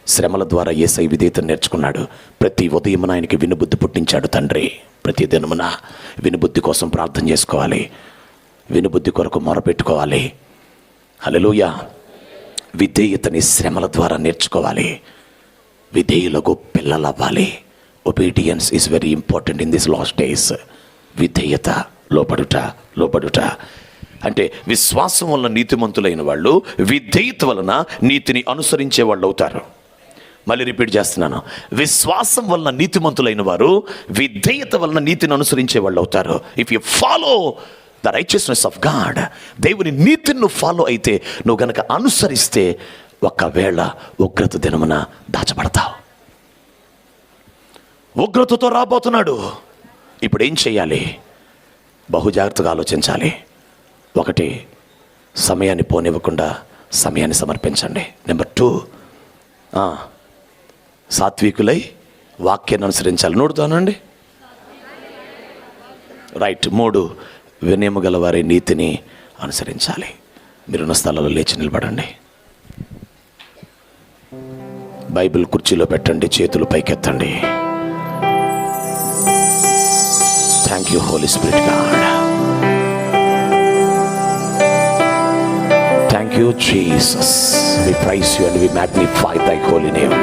శ్రమల ద్వారా యేసయ్య విధేయత నేర్చుకున్నాడు. ప్రతి ఉదయమున ఆయనకి వినుబుద్ధి పుట్టించాడు తండ్రి. ప్రతి దినమున వినుబుద్ధి కోసం ప్రార్థన చేసుకోవాలి, వినుబుద్ధి కొరకు మొరపెట్టుకోవాలి. హల్లెలూయా. విధేయతని శ్రమల ద్వారా నేర్చుకోవాలి. విధేయులకు పిల్లలవ్వాలి. Obedience is very important in this last days. విధేయత, లోబడుట అంటే విశ్వాసం వలన నీతిమంతులైన వాళ్ళు విధేయత వలన నీతిని అనుసరించే వాళ్ళు అవుతారు. మళ్ళీ రిపీట్ చేస్తున్నాను, విశ్వాసం వలన నీతిమంతులైన వారు విధేయత వలన నీతిని అనుసరించే వాళ్ళు అవుతారు. If you follow the righteousness of God, దేవుని నీతిని నువ్వు ఫాలో అయితే, నువ్వు గనక అనుసరిస్తే, ఒకవేళ ఉగ్రత దినమున దాచబడతావు. ఉగ్రతతో రాబోతున్నాడు. ఇప్పుడు ఏం చేయాలి? బహుజాగ్రత్తగా ఆలోచించాలి. 1, సమయాన్ని పోనివ్వకుండా సమయాన్ని సమర్పించండి. నెంబర్ 2, సాత్వికులై వాక్యాన్ని అనుసరించాలి. నోడుతానండి, రైట్. 3, వినయము గల వారి నీతిని అనుసరించాలి. మీరున్న స్థలంలో లేచి నిలబడండి. బైబిల్ కుర్చీలో పెట్టండి, చేతులు పైకెత్తండి. Thank you Holy Spirit God. Thank you Jesus. We praise you and we magnify thy holy name.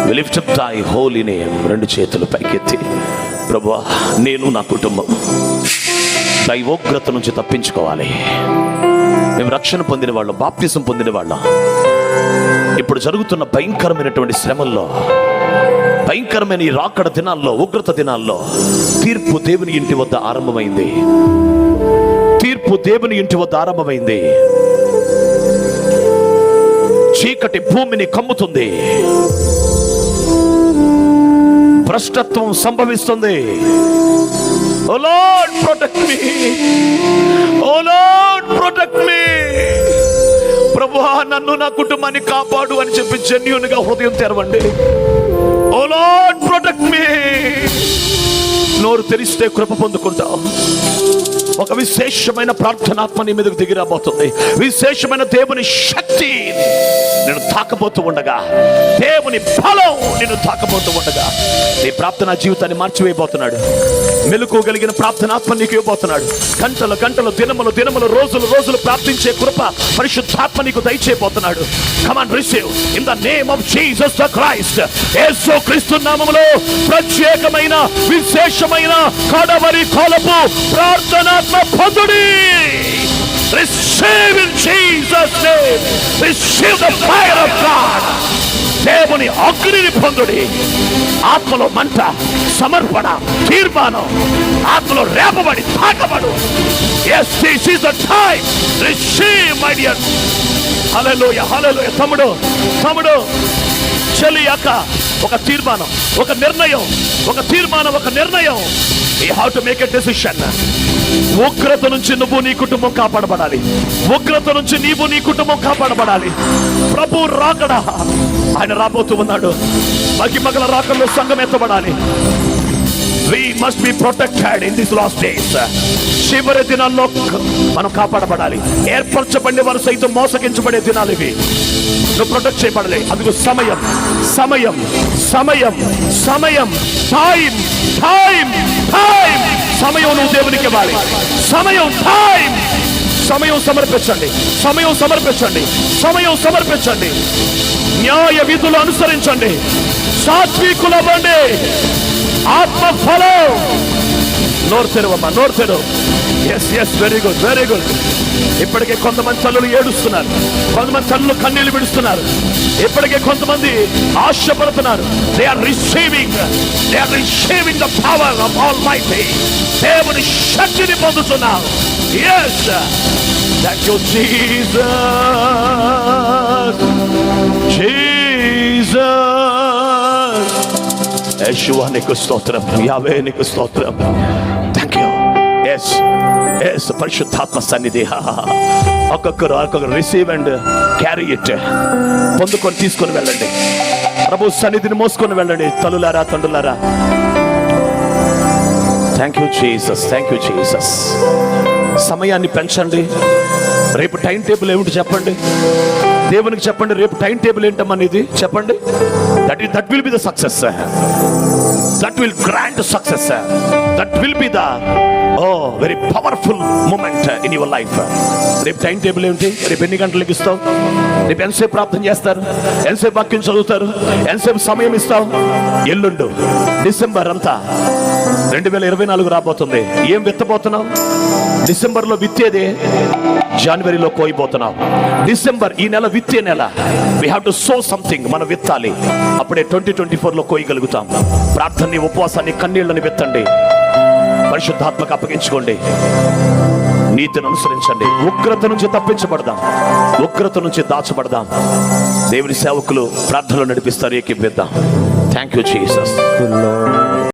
We lift up thy holy name. 2 చేతులు పైకెత్తి, ప్రభువా, నేను నా కుటుంబం దైవోగ్రత నుంచి తప్పించుకోవాలి. మేము రక్షణ పొందిన వాళ్ళం, బాప్తిసం పొందిన వాళ్ళం. ఇప్పుడు జరుగుతున్న భయంకరమైనటువంటి శ్రమల్లో, భయంకరమైన ఈ రాకడ దినాల్లో, ఉగ్రత దినాల్లో తీర్పు దేవుని ఇంటి వద్ద ఆరంభమైంది. తీర్పు దేవుని ఇంటి వద్ద ఆరంభమైంది. చీకటి భూమిని కమ్ముతుంది. భ్రష్టత్వం సంభవిస్తుంది. ఓ లార్డ్ ప్రొటెక్ట్ మీ, ఓ లార్డ్ ప్రొటెక్ట్ మీ. ప్రభువా నన్ను, నా కుటుంబాన్ని కాపాడు అని చెప్పి జెన్యూన్ గా హృదయం తెరవండి. ఓ లార్డ్ ప్రొటెక్ట్ మీ. నోరు తెరిస్తే కృప పొందుకుంటాం. ఒక విశేషమైన ప్రార్థనాత్మ నీ మీదకు దిగి రాబోతుంది. విశేషమైన దేవుని శక్తి నేను తాకబోతూ ఉండగా, దేవుని బలం నేను తాకబోతూ ఉండగా నీ ప్రార్థనా జీవితాన్ని మార్చివేయబోతున్నాడు. మెలకువగలిగిన ప్రార్థనాత్మ నీకు ఇవ్వబోతున్నాడు. గంటలు గంటలు, దినములు దినములు, రోజులు రోజులు ప్రార్థించే కృప పరిశుద్ధాత్మ నీకు దయచేయబోతున్నాడు. Come on receive in the name of Jesus the Christ. యేసు క్రీస్తు నామములో ప్రత్యేకమైన విశేషమైన కడవరి కాలపు ప్రార్థనాత్మ పొందుడి. Receive in Jesus' name. Receive the fire of God. దేవుని అగ్నిని పొందుడి. ఆత్మలో మంట, సమర్పణ, తీర్మానం, ఆత్మలో రేపబడి తాకబడు. Yes, this is the time. Receive, my dear. Hallelujah, hallelujah. తమ్ముడు, చెల్లి, అక్క, ఒక తీర్మానం, ఒక నిర్ణయం, ఒక తీర్మానం, ఒక నిర్ణయం. You have to make a decision. ఉగ్రత నుంచి నువ్వు, నీ కుటుంబం కాపాడబడాలి. ఉగ్రత నుంచి నీవు, నీ కుటుంబం కాపాడబడాలి. ప్రభు రాకడా, ఆయన రాబోతూ ఉన్నాడు. మగిమగల రాకల్లో సంఘం ఎత్తబడాలి. We must be protected in these last days. చివరి దినాల్లో మనం కాపాడబడాలి. ఏర్పరచబడిన వారు సైతం మోసగించబడే దినాలు ఇవి. నువ్వు ప్రొటెక్ట్ చేయబడాలి. అందుకు సమయం, సమయం, సమయం, సమయం, టైం, టైం, టైం. సమయం నువ్వు దేవునికి ఇవ్వాలి. సమయం, టైం. సమయం సమర్పించండి, సమయం సమర్పించండి, సమయం సమర్పించండి. న్యాయ విధులు అనుసరించండి. సాత్వికులవ్వండి. ఆత్మ ఫలం. నోరు తెరువమ్మా, నోరు తెరువు. Yes yes, very good, very good. ఇప్పటికే కొంతమంది తల్లులు ఏడుస్తున్నారు, కొంతమంది తల్లులు కన్నీళ్లు విడుస్తున్నారు. ఇప్పటికే కొంతమంది ఆశపడుతున్నారు. They are receiving the power of Almighty. దేవుని శక్తిని పొందుతున్నారు. Yes, thank you Jesus, Jesus. Yeshua నీకు స్తోత్రం, యావే నీకు స్తోత్రం. Thank you. ఎస్ ఎస్, పరిశుద్ధాత్మ సన్నిధి. ఒక్కొక్కరు రిసీవ్ అండ్ క్యారీ ఇట్. పొందుకొని తీసుకొని వెళ్ళండి. ప్రభు సన్నిధిని మోసుకొని వెళ్ళండి. తల్లులారా, తండ్రులారా. Thank you Jesus, thank you Jesus. సమయాన్ని పెంచండి. రేపు టైం టేబుల్ ఏమిటి చెప్పండి. దేవునికి చెప్పండి, రేపు టైం టేబుల్ ఏంటమ్మనేది చెప్పండి. That will be the success. That will grand success. That will be the very powerful moment in your life. రేపు టైం టేబుల్ ఏమిటి? రేపు ఎన్ని గంటలకు ఇస్తావు? రేపు ఎంతసేపు ప్రార్థన చేస్తారు? ఎంతసేపు వాక్యం చదువుతారు? ఎంతసేపు సమయం ఇస్తావు? ఎల్లుండు డిసెంబర్ అంతా 2024 రాబోతుంది. ఏం విత్తబోతున్నావు? డిసెంబర్లో విత్తేదే జనవరిలో కోయబోతున్నావు. డిసెంబర్ ఈ నెల విత్తే నెల. We have to so something. మనం విత్తాలి. అప్పుడే 2024లో కోయగలుగుతాం. ప్రార్థనని, ఉపవాసాన్ని, కన్నీళ్ళని విత్తండి. పరిశుద్ధాత్మకు అప్పగించుకోండి. నీతిని అనుసరించండి. ఉగ్రత నుంచి తప్పించబడదాం, ఉగ్రత నుంచి దాచబడదాం. దేవుని సేవకులు ప్రార్థనలో నడిపిస్తారు. ఏకీభవిద్దాం. Thank you Jesus.